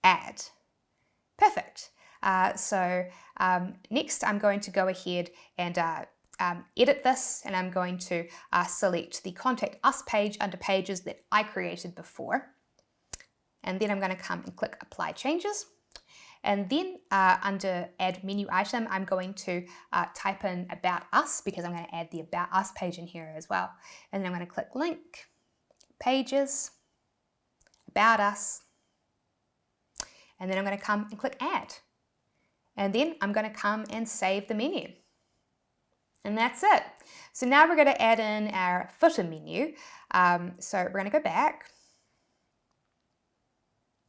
Add. Perfect. So next I'm going to go ahead and edit this, and I'm going to select the Contact Us page under pages that I created before. And then I'm going to come and click Apply Changes. And then under Add Menu Item, I'm going to type in About Us, because I'm going to add the About Us page in here as well. And then I'm going to click Link, Pages, About Us, and then I'm going to come and click Add. And then I'm going to come and save the menu. And that's it. So now we're going to add in our footer menu. So we're going to go back.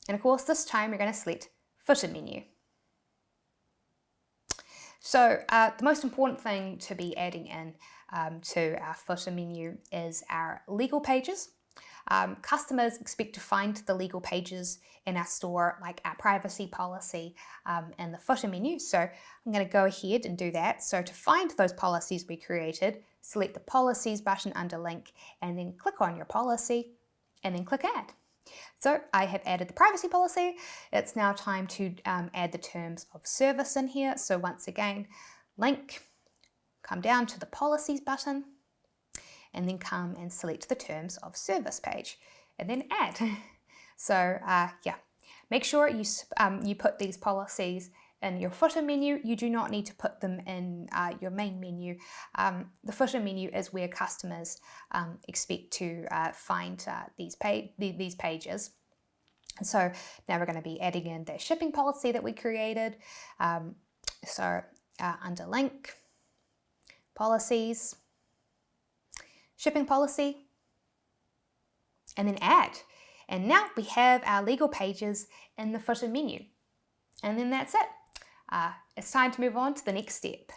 And of course, this time we're going to select footer menu. So the most important thing to be adding in to our footer menu is our legal pages. Customers expect to find the legal pages in our store, like our privacy policy and the footer menu. So I'm going to go ahead and do that. So to find those policies we created, select the Policies button under Link, and then click on your policy, and then click Add. So I have added the privacy policy. It's now time to add the terms of service in here. So once again, Link, come down to the Policies button, and then come and select the terms of service page, and then add. So yeah, make sure you put these policies in your footer menu. You do not need to put them in your main menu. The footer menu is where customers expect to find these pages. And so now we're going to be adding in the shipping policy that we created. So under Link, Policies, Shipping Policy, and then Add. And now we have our legal pages in the footer menu. And then that's it. It's time to move on to the next step.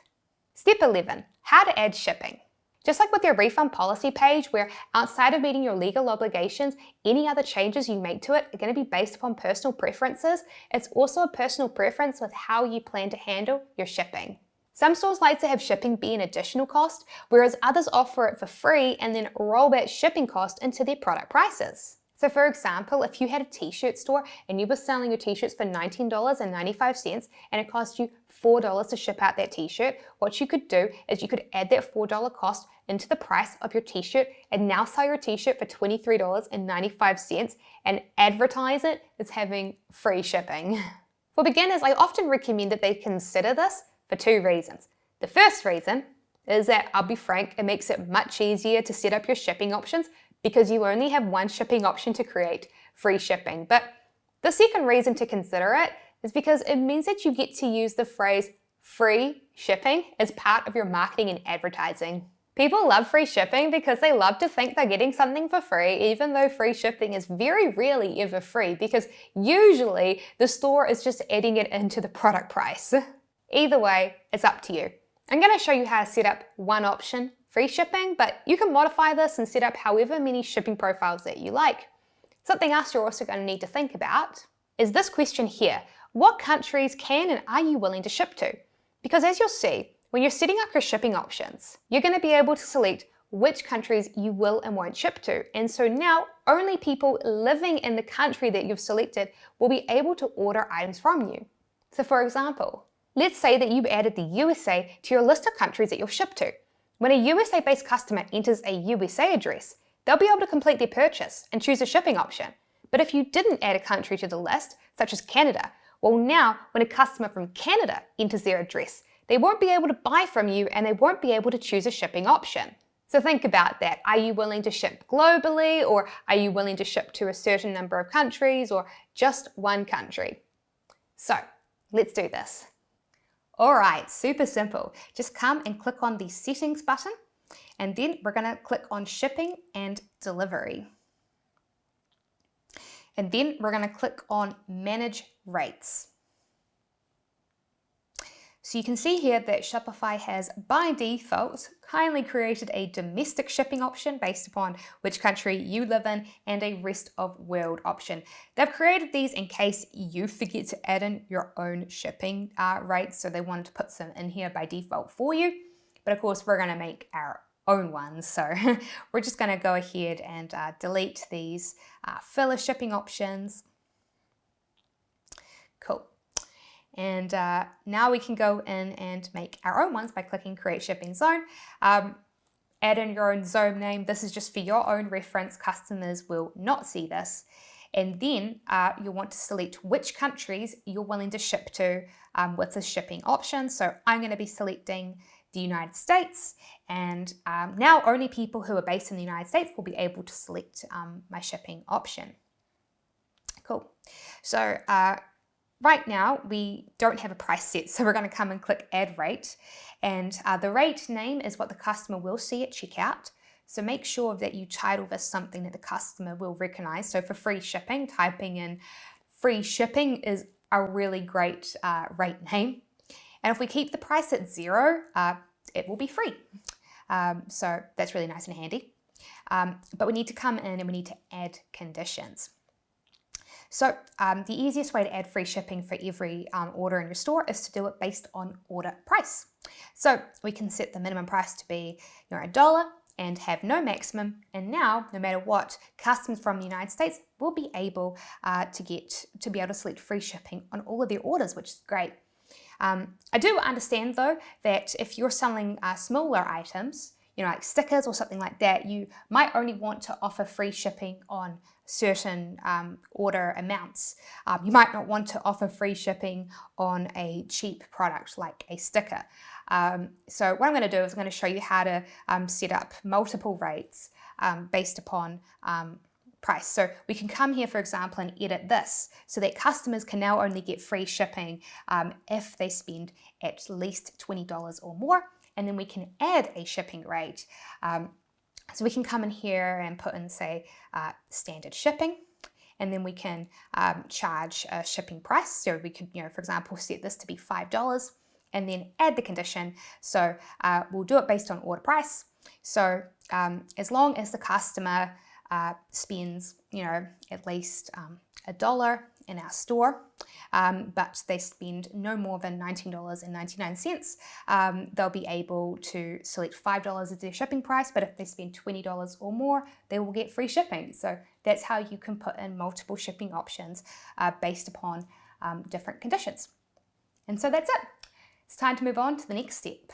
Step 11, how to add shipping. Just like with your refund policy page, where outside of meeting your legal obligations, any other changes you make to it are going to be based upon personal preferences, it's also a personal preference with how you plan to handle your shipping. Some stores like to have shipping be an additional cost, whereas others offer it for free and then roll that shipping cost into their product prices. So for example, if you had a t-shirt store and you were selling your t-shirts for $19.95 and it cost you $4 to ship out that t-shirt, what you could do is you could add that $4 cost into the price of your t-shirt and now sell your t-shirt for $23.95 and advertise it as having free shipping. For beginners, I often recommend that they consider this for two reasons. The first reason is that, I'll be frank, it makes it much easier to set up your shipping options because you only have one shipping option to create, free shipping. But the second reason to consider it is because it means that you get to use the phrase free shipping as part of your marketing and advertising. People love free shipping because they love to think they're getting something for free, even though free shipping is very rarely ever free, because usually the store is just adding it into the product price. Either way, it's up to you. I'm going to show you how to set up one option, free shipping, but you can modify this and set up however many shipping profiles that you like. Something else you're also going to need to think about is this question here. What countries can and are you willing to ship to? Because as you'll see, when you're setting up your shipping options, you're going to be able to select which countries you will and won't ship to. And so now only people living in the country that you've selected will be able to order items from you. So for example, let's say that you've added the USA to your list of countries that you'll ship to. When a USA-based customer enters a USA address, they'll be able to complete their purchase and choose a shipping option. But if you didn't add a country to the list, such as Canada, well now when a customer from Canada enters their address, they won't be able to buy from you and they won't be able to choose a shipping option. So think about that. Are you willing to ship globally, or are you willing to ship to a certain number of countries, or just one country? So let's do this. All right, super simple. Just come and click on the settings button, and then we're going to click on shipping and delivery. And then we're going to click on manage rates. So you can see here that Shopify has by default kindly created a domestic shipping option based upon which country you live in, and a rest of world option. They've created these in case you forget to add in your own shipping rates, so they wanted to put some in here by default for you. But of course we're going to make our own ones, so we're just going to go ahead and delete these filler shipping options. Cool. And now we can go in and make our own ones by clicking Create Shipping Zone. Add in your own zone name. This is just for your own reference. Customers will not see this. And then you'll want to select which countries you're willing to ship to with the shipping option. So I'm going to be selecting the United States, and now only people who are based in the United States will be able to select my shipping option. Cool. So right now we don't have a price set, so we're going to come and click Add Rate, and the rate name is what the customer will see at checkout. So make sure that you title this something that the customer will recognize. So for free shipping, typing in free shipping is a really great rate name. And if we keep the price at 0, it will be free. So that's really nice and handy. But we need to come in and we need to add conditions. So the easiest way to add free shipping for every order in your store is to do it based on order price. So we can set the minimum price to be $1 and have no maximum. And now, no matter what, customers from the United States will be able to be able to select free shipping on all of their orders, which is great. I do understand though that if you're selling smaller items, like stickers or something like that, you might only want to offer free shipping on certain order amounts. You might not want to offer free shipping on a cheap product like a sticker. So what I'm going to do is I'm going to show you how to set up multiple rates based upon price. So we can come here, for example, and edit this so that customers can now only get free shipping if they spend at least $20 or more. And then we can add a shipping rate. So we can come in here and put in, say, standard shipping. And then we can charge a shipping price. So we could, for example, set this to be $5 and then add the condition. So we'll do it based on order price. So as long as the customer spends, at least $1 in our store, but they spend no more than $19.99, they'll be able to select $5 as their shipping price, but if they spend $20 or more, they will get free shipping. So that's how you can put in multiple shipping options based upon different conditions. And so that's it. It's time to move on to the next step.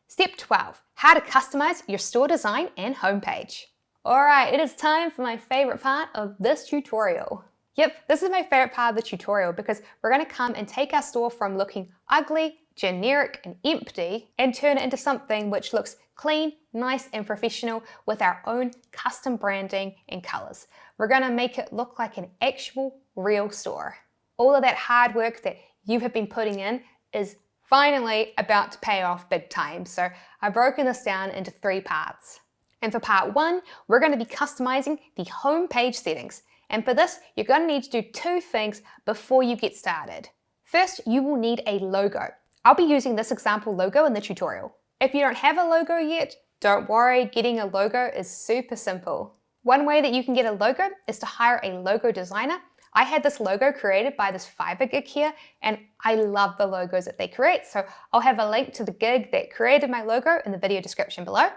Step 12, how to customize your store design and homepage. All right, it is time for my favorite part of this tutorial. Yep, this is my favorite part of the tutorial because we're going to come and take our store from looking ugly, generic, and empty and turn it into something which looks clean, nice, and professional with our own custom branding and colors. We're going to make it look like an actual, real store. All of that hard work that you have been putting in is finally about to pay off big time. So I've broken this down into 3 parts. And for part 1, we're going to be customizing the homepage settings. And for this, you're going to need to do 2 things before you get started. First, you will need a logo. I'll be using this example logo in the tutorial. If you don't have a logo yet, don't worry, getting a logo is super simple. One way that you can get a logo is to hire a logo designer. I had this logo created by this Fiverr gig here, and I love the logos that they create. So I'll have a link to the gig that created my logo in the video description below.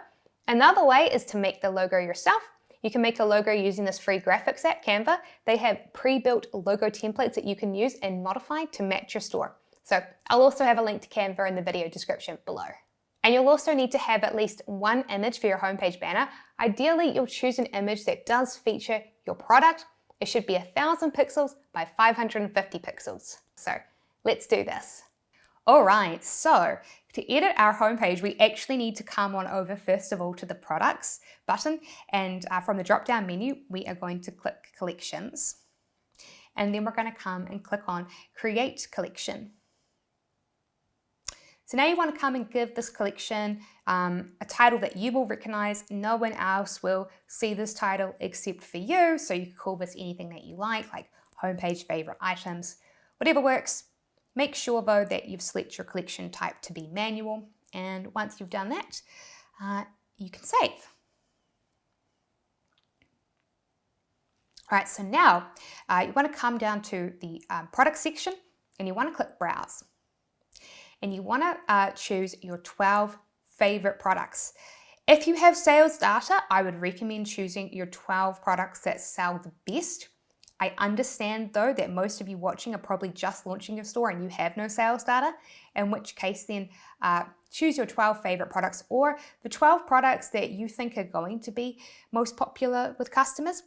Another way is to make the logo yourself. You can make a logo using this free graphics app, Canva. They have pre-built logo templates that you can use and modify to match your store. So I'll also have a link to Canva in the video description below. And you'll also need to have at least 1 image for your homepage banner. Ideally, you'll choose an image that does feature your product. It should be 1000 pixels by 550 pixels. So let's do this. All right, so to edit our homepage, we actually need to come on over first of all to the products button, and from the drop-down menu, we are going to click collections, and then we're going to come and click on create collection. So now you want to come and give this collection a title that you will recognize. No one else will see this title except for you, so you can call this anything that you like homepage favorite items, whatever works. Make sure though that you've selected your collection type to be manual, and once you've done that, you can save. All right, so now you want to come down to the product section and you want to click browse. And you want to choose your 12 favorite products. If you have sales data, I would recommend choosing your 12 products that sell the best. I understand though that most of you watching are probably just launching your store and you have no sales data, in which case then choose your 12 favorite products or the 12 products that you think are going to be most popular with customers.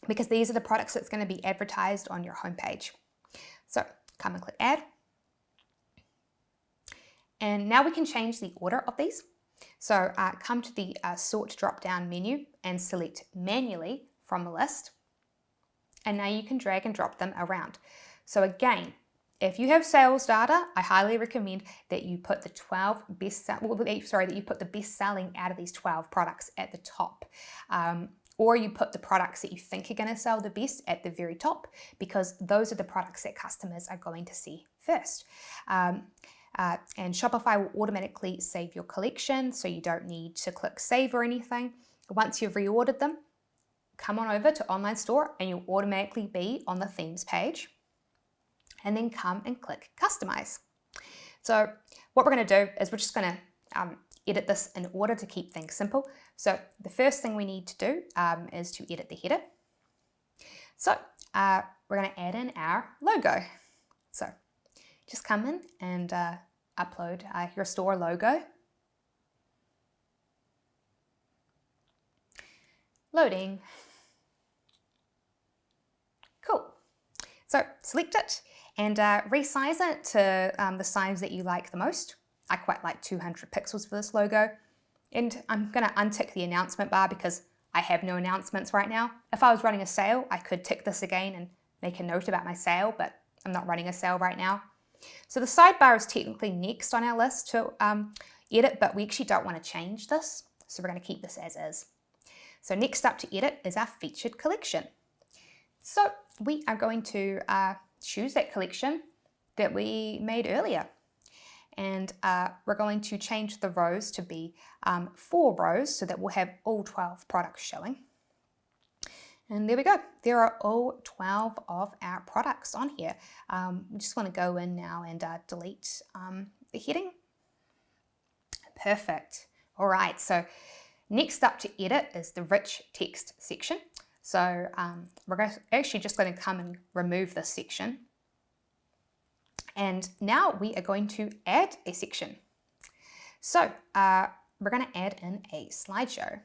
because these are the products that's going to be advertised on your homepage. So come and click add. And now we can change the order of these. So come to the sort drop-down menu and select manually from the list. And now you can drag and drop them around. So again, if you have sales data, I highly recommend that you put the the best selling out of these 12 products at the top. Or you put the products that you think are going to sell the best at the very top, because those are the products that customers are going to see first. And Shopify will automatically save your collection, so you don't need to click save or anything. Once you've reordered them, come on over to Online Store and you'll automatically be on the themes page. And then come and click customize. So what we're going to do is we're just going to edit this in order to keep things simple. So the first thing we need to do is to edit the header. So we're going to add in our logo. So just come in and upload your store logo. Loading. Cool. So select it and resize it to the size that you like the most. I quite like 200 pixels for this logo. And I'm going to untick the announcement bar because I have no announcements right now. If I was running a sale, I could tick this again and make a note about my sale, but I'm not running a sale right now. So the sidebar is technically next on our list to edit, but we actually don't want to change this. So we're going to keep this as is. So next up to edit is our featured collection. So we are going to choose that collection that we made earlier. And we're going to change the rows to be 4 rows so that we'll have all 12 products showing. And there we go. There are all 12 of our products on here. We just want to go in now and delete the heading. Perfect. All right, so next up to edit is the rich text section. So we're actually just going to come and remove this section. And now we are going to add a section. So we're going to add in a slideshow.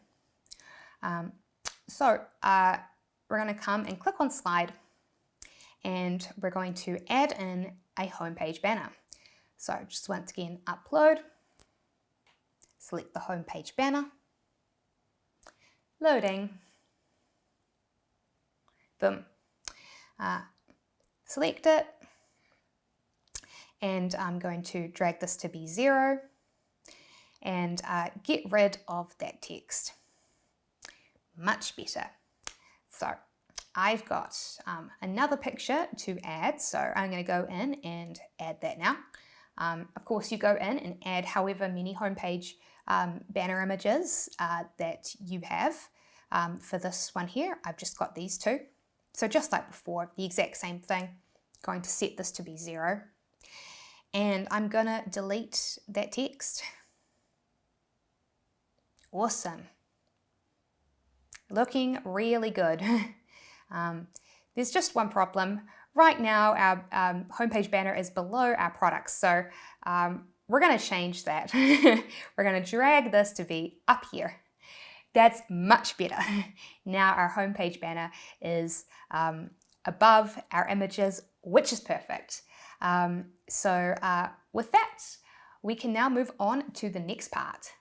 We're going to come and click on slide, and we're going to add in a homepage banner. So just once again, upload, select the homepage banner, loading, boom, select it, and I'm going to drag this to be 0 and get rid of that text. Much better. So I've got another picture to add, so I'm going to go in and add that now. Of course, you go in and add however many homepage banner images that you have. For this one here, I've just got these 2. So just like before, the exact same thing. Going to set this to be 0. And I'm going to delete that text. Awesome. Looking really good. There's just one problem. Right now, our homepage banner is below our products, so we're going to change that. We're going to drag this to be up here. That's much better. Now our homepage banner is above our images, which is perfect. With that, we can now move on to the next part.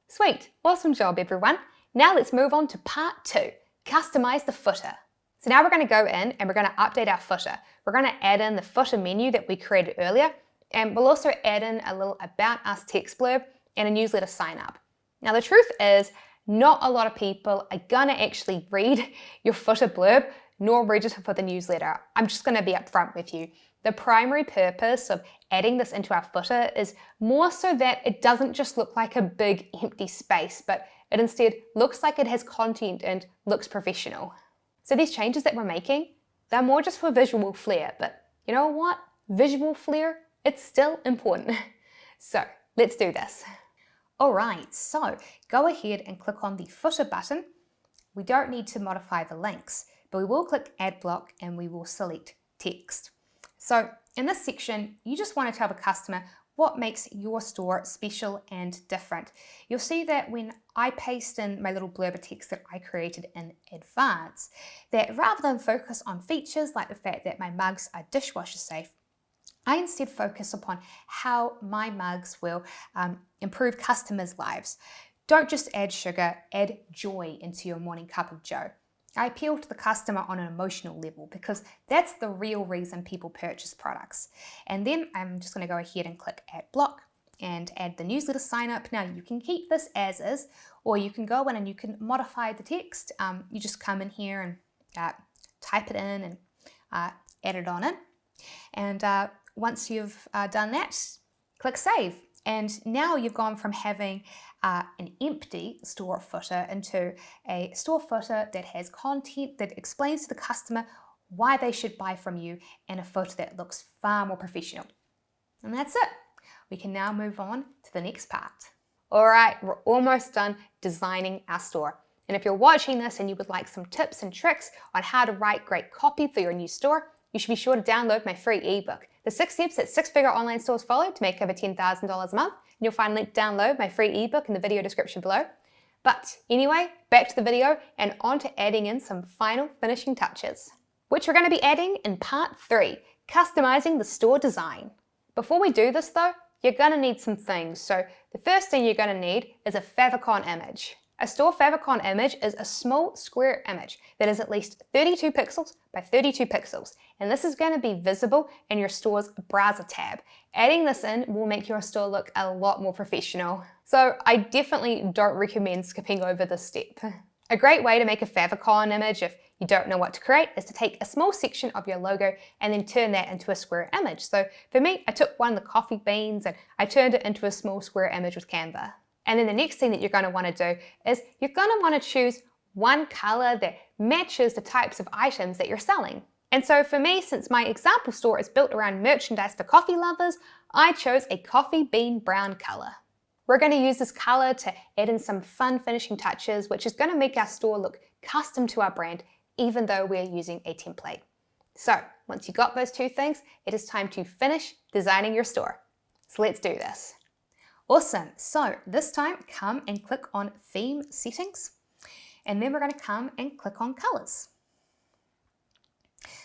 Sweet, awesome job everyone. Now let's move on to part 2, customize the footer. So now we're going to go in and we're going to update our footer. We're going to add in the footer menu that we created earlier, and we'll also add in a little about us text blurb and a newsletter sign up. Now the truth is, not a lot of people are going to actually read your footer blurb nor register for the newsletter. I'm just going to be upfront with you. The primary purpose of adding this into our footer is more so that it doesn't just look like a big empty space, but it instead looks like it has content and looks professional. So these changes that we're making, they're more just for visual flair, but you know what? Visual flair, it's still important. So let's do this. All right, so go ahead and click on the footer button. We don't need to modify the links, but we will click add block and we will select text. So in this section, you just want to tell the customer what makes your store special and different. You'll see that when I paste in my little blurb of text that I created in advance, that rather than focus on features like the fact that my mugs are dishwasher safe, I instead focus upon how my mugs will improve customers' lives. Don't just add sugar, add joy into your morning cup of joe. I appeal to the customer on an emotional level because that's the real reason people purchase products. And then I'm just going to go ahead and click Add Block and add the newsletter sign up. Now you can keep this as is, or you can go in and you can modify the text. You just come in here and type it in and add it on in. And once you've done that, click Save. And now you've gone from having an empty store footer into a store footer that has content that explains to the customer why they should buy from you, and a footer that looks far more professional. And that's it. We can now move on to the next part. All right, we're almost done designing our store. And if you're watching this and you would like some tips and tricks on how to write great copy for your new store, you should be sure to download my free ebook, The 6 Steps That Six-Figure Online Stores Follow to Make Over $10,000 a Month. And you'll find a link to download my free ebook in the video description below. But anyway, back to the video and on to adding in some final finishing touches, which we're going to be adding in part 3, customizing the store design. Before we do this though, you're going to need some things. So the first thing you're going to need is a favicon image. A store favicon image is a small square image that is at least 32 pixels by 32 pixels, and this is going to be visible in your store's browser tab. Adding this in will make your store look a lot more professional. So I definitely don't recommend skipping over this step. A great way to make a favicon image if you don't know what to create is to take a small section of your logo and then turn that into a square image. So for me, I took one of the coffee beans and I turned it into a small square image with Canva. And then the next thing that you're going to want to do is you're going to want to choose one color that matches the types of items that you're selling. And so for me, since my example store is built around merchandise for coffee lovers, I chose a coffee bean brown color. We're going to use this color to add in some fun finishing touches, which is going to make our store look custom to our brand, even though we're using a template. So once you've got those two things, it is time to finish designing your store. So let's do this. Awesome, so this time come and click on Theme Settings, and then we're going to come and click on Colors.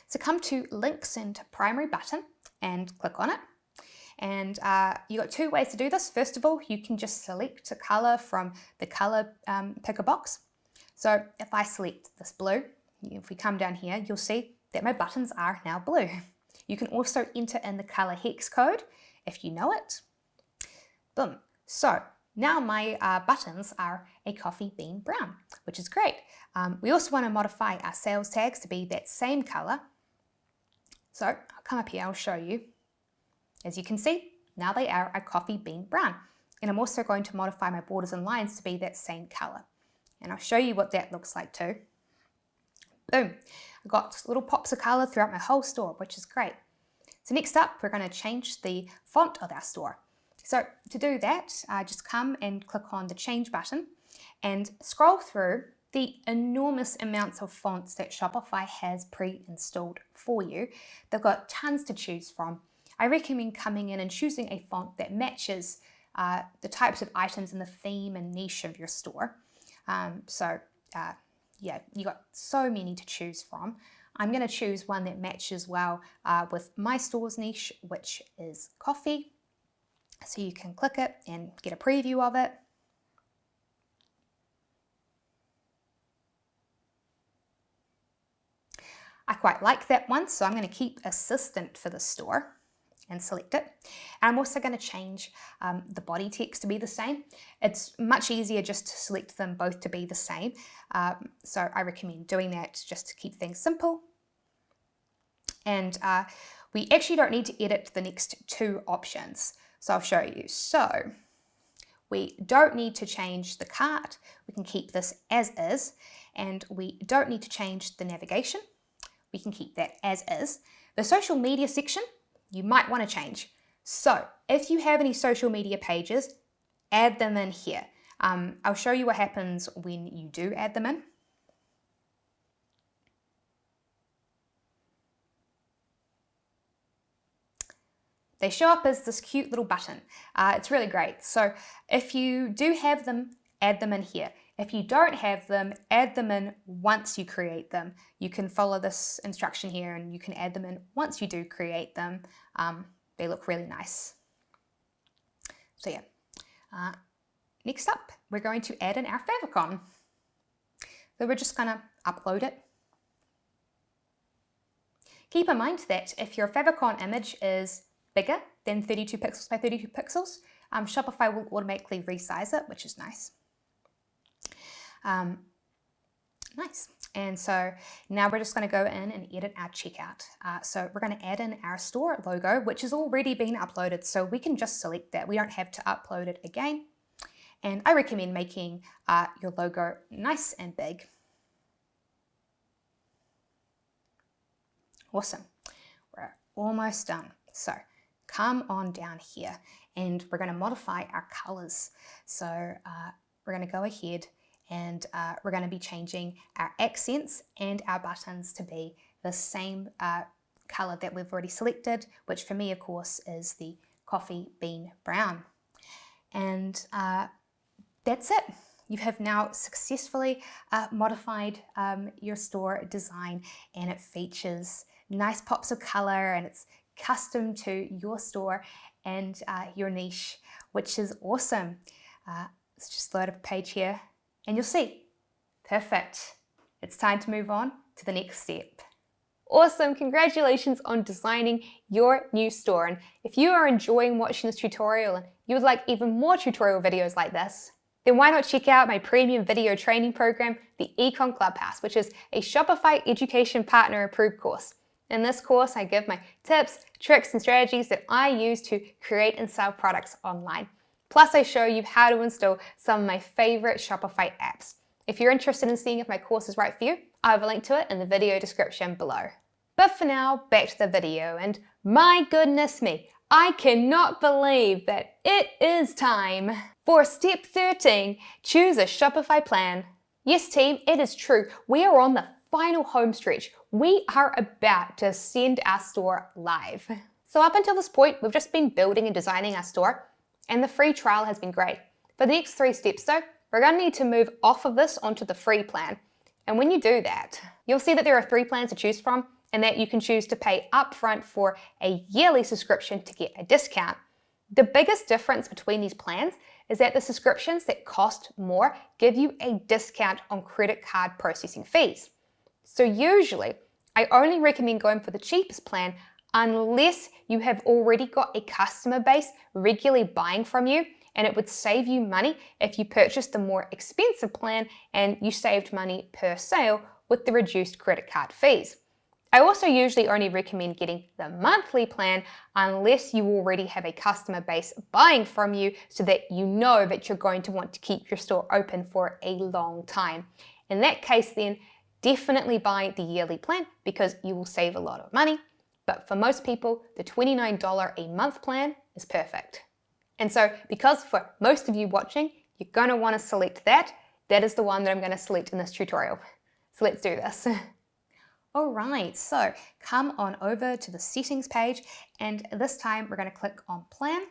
So come to Links and Primary button and click on it. And you got two ways to do this. First of all, you can just select a color from the color picker box. So if I select this blue, if we come down here, you'll see that my buttons are now blue. You can also enter in the color hex code if you know it. Boom. So now my buttons are a coffee bean brown, which is great. We also want to modify our sales tags to be that same color. So I'll come up here, I'll show you. As you can see, now they are a coffee bean brown. And I'm also going to modify my borders and lines to be that same color. And I'll show you what that looks like too. Boom. I've got little pops of color throughout my whole store, which is great. So next up, we're going to change the font of our store. So to do that, just come and click on the Change button and scroll through the enormous amounts of fonts that Shopify has pre-installed for you. They've got tons to choose from. I recommend coming in and choosing a font that matches the types of items in the theme and niche of your store. Yeah, you got so many to choose from. I'm going to choose one that matches well with my store's niche, which is coffee. So you can click it and get a preview of it. I quite like that one, so I'm going to keep Assistant for the store and select it. And I'm also going to change the body text to be the same. It's much easier just to select them both to be the same. So I recommend doing that just to keep things simple. And we actually don't need to edit the next two options. So I'll show you. So we don't need to change the cart. We can keep this as is. And we don't need to change the navigation. We can keep that as is. The social media section, you might want to change. So if you have any social media pages, add them in here. I'll show you what happens when you do add them in. they show up as this cute little button. It's really great. So if you do have them, add them in here. If you don't have them, add them in once you create them. You can follow this instruction here and you can add them in once you do create them. They look really nice. So yeah, next up, we're going to add in our favicon. So we're just gonna upload it. Keep in mind that if your favicon image is bigger than 32 pixels by 32 pixels, Shopify will automatically resize it, which is nice. Nice. And so now we're just going to go in and edit our checkout. So we're going to add in our store logo, which has already been uploaded. So we can just select that. We don't have to upload it again. And I recommend making your logo nice and big. Awesome. We're almost done. So come on down here and we're going to modify our colors. So we're going to go ahead and we're going to be changing our accents and our buttons to be the same color that we've already selected, which for me, of course, is the coffee bean brown. And that's it. You have now successfully modified your store design, and it features nice pops of color, and it's custom to your store and your niche, which is awesome. Let's just load up a page here and you'll see. Perfect. It's time to move on to the next step. Awesome, congratulations on designing your new store. And if you are enjoying watching this tutorial and you would like even more tutorial videos like this, then why not check out my premium video training program, the Ecom Clubhouse, which is a Shopify Education Partner approved course. In this course, I give my tips, tricks, and strategies that I use to create and sell products online. Plus, I show you how to install some of my favorite Shopify apps. If you're interested in seeing if my course is right for you, I have a link to it in the video description below. But for now, back to the video, and my goodness me, I cannot believe that it is time for step 13, choose a Shopify plan. Yes team, it is true, we are on the final home stretch. We are about to send our store live. So up until this point, we've just been building and designing our store, and the free trial has been great. For the next 3 steps though, we're going to need to move off of this onto the free plan. And when you do that, you'll see that there are 3 plans to choose from, and that you can choose to pay upfront for a yearly subscription to get a discount. The biggest difference between these plans is that the subscriptions that cost more give you a discount on credit card processing fees. So usually, I only recommend going for the cheapest plan unless you have already got a customer base regularly buying from you, and it would save you money if you purchased the more expensive plan and you saved money per sale with the reduced credit card fees. I also usually only recommend getting the monthly plan unless you already have a customer base buying from you so that you know that you're going to want to keep your store open for a long time. In that case then, definitely buy the yearly plan because you will save a lot of money. But for most people, the $29 a month plan is perfect. And so because for most of you watching, you're going to want to select that, that is the one that I'm going to select in this tutorial. So let's do this. All right, so come on over to the settings page, and this time we're going to click on plan.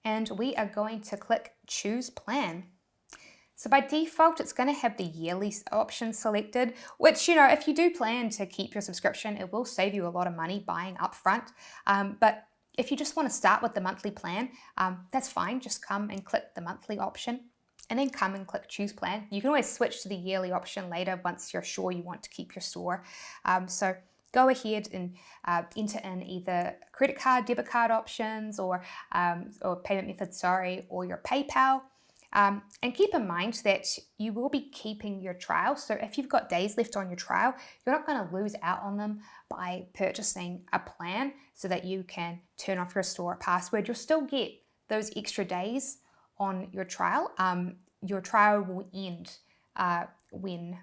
And we are going to click choose plan. So by default, it's going to have the yearly option selected, which, you know, if you do plan to keep your subscription, it will save you a lot of money buying upfront. But if you just want to start with the monthly plan, that's fine. Just come and click the monthly option and then come and click choose plan. You can always switch to the yearly option later once you're sure you want to keep your store. So go ahead and enter in either credit card, debit card options, or payment method, or your PayPal. And keep in mind that you will be keeping your trial. So if you've got days left on your trial, you're not going to lose out on them by purchasing a plan so that you can turn off your store password. You'll still get those extra days on your trial. Your trial will end when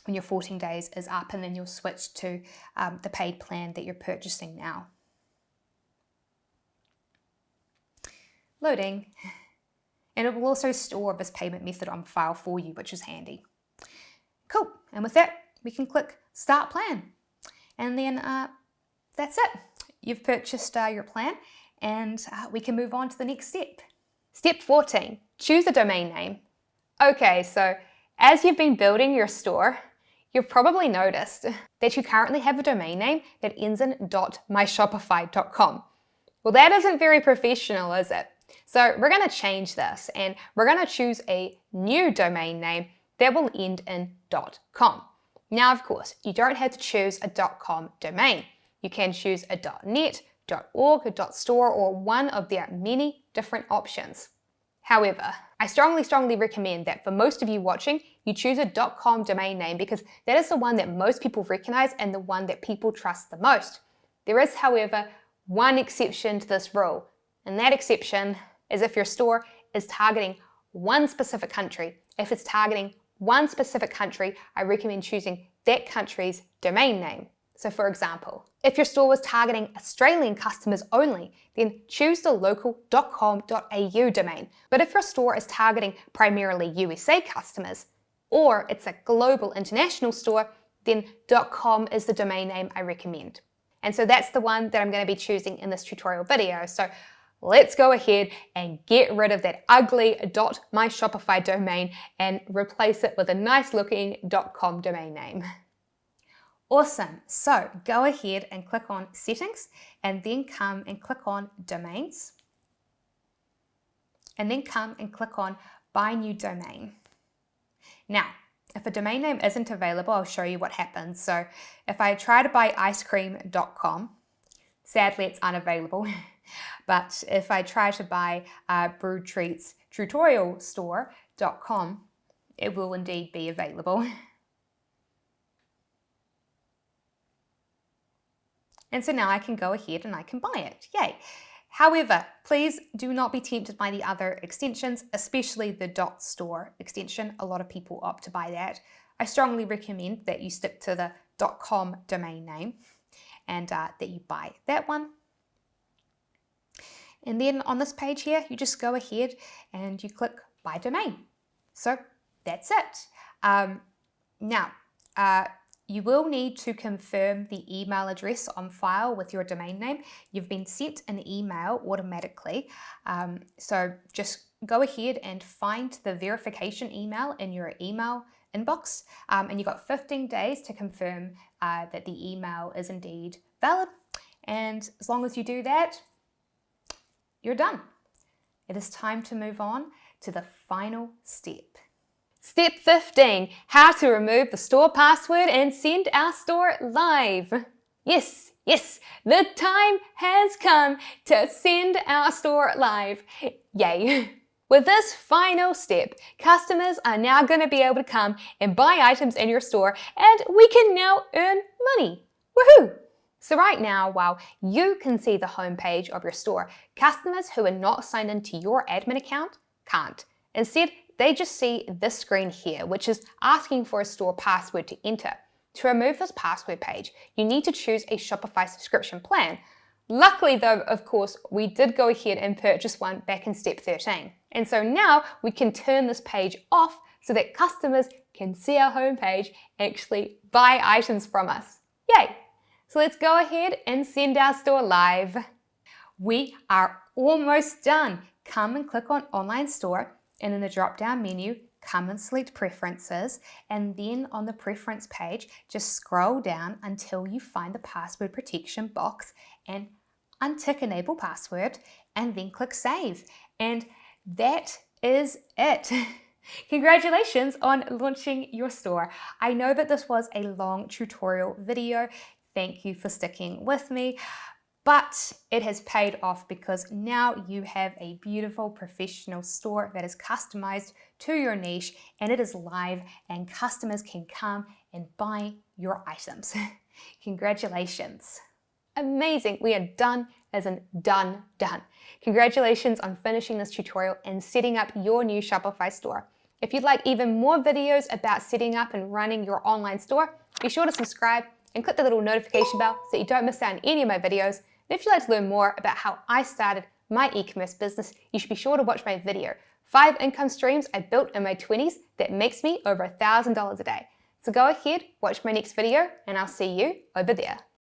your 14 days is up, and then you'll switch to the paid plan that you're purchasing now. Loading. And it will also store this payment method on file for you, which is handy. Cool, and with that, we can click Start Plan. And then that's it. You've purchased your plan, and we can move on to the next step. Step 14, choose a domain name. Okay, so as you've been building your store, you've probably noticed that you currently have a domain name that ends in .myshopify.com. Well, that isn't very professional, is it? So we're going to change this, and we're going to choose a new domain name that will end in .com. Now, of course, you don't have to choose a .com domain. You can choose a .net, .org, .store, or one of their many different options. However, I strongly recommend that for most of you watching, you choose a .com domain name because that is the one that most people recognize and the one that people trust the most. There is, however, one exception to this rule, and that exception is if your store is targeting one specific country. If it's targeting one specific country, I recommend choosing that country's domain name. So for example, if your store was targeting Australian customers only, then choose the local .com.au domain. But if your store is targeting primarily USA customers, or it's a global international store, then .com is the domain name I recommend. And so that's the one that I'm going to be choosing in this tutorial video. So let's go ahead and get rid of that ugly .myshopify domain and replace it with a nice looking .com domain name. Awesome. So go ahead and click on Settings, and then come and click on Domains, and then come and click on Buy New Domain. Now, if a domain name isn't available, I'll show you what happens. So if I try to buy icecream.com, sadly it's unavailable. But if I try to buy Brewed Treats tutorial store.com, it will indeed be available. And so now I can go ahead and I can buy it. Yay. However, please do not be tempted by the other extensions, especially the .store extension. A lot of people opt to buy that. I strongly recommend that you stick to the .com domain name and that you buy that one. And then on this page here, you just go ahead and you click Buy Domain. So that's it. Now, you will need to confirm the email address on file with your domain name. You've been sent an email automatically. So just go ahead and find the verification email in your email inbox. And you've got 15 days to confirm that the email is indeed valid. And as long as you do that, you're done. It is time to move on to the final step. Step 15, how to remove the store password and send our store live. Yes, the time has come to send our store live. Yay. With this final step, customers are now going to be able to come and buy items in your store, and we can now earn money. Woohoo! So right now, while you can see the homepage of your store, customers who are not signed into your admin account can't. Instead, they just see this screen here, which is asking for a store password to enter. To remove this password page, you need to choose a Shopify subscription plan. Luckily though, of course, we did go ahead and purchase one back in step 13. And so now we can turn this page off so that customers can see our homepage, actually buy items from us. Yay! So let's go ahead and send our store live. We are almost done. Come and click on Online Store, and in the drop-down menu, come and select Preferences, and then on the Preference page, just scroll down until you find the password protection box and untick Enable Password, and then click Save. And that is it. Congratulations on launching your store. I know that this was a long tutorial video. Thank you for sticking with me. But it has paid off because now you have a beautiful professional store that is customized to your niche, and it is live and customers can come and buy your items. Congratulations. Amazing. We are done as in done. Congratulations on finishing this tutorial and setting up your new Shopify store. If you'd like even more videos about setting up and running your online store, be sure to subscribe and click the little notification bell so you don't miss out on any of my videos. And if you'd like to learn more about how I started my e-commerce business, you should be sure to watch my video, 5 income streams I built in my 20s that makes me over $1,000 a day. So go ahead, watch my next video, and I'll see you over there.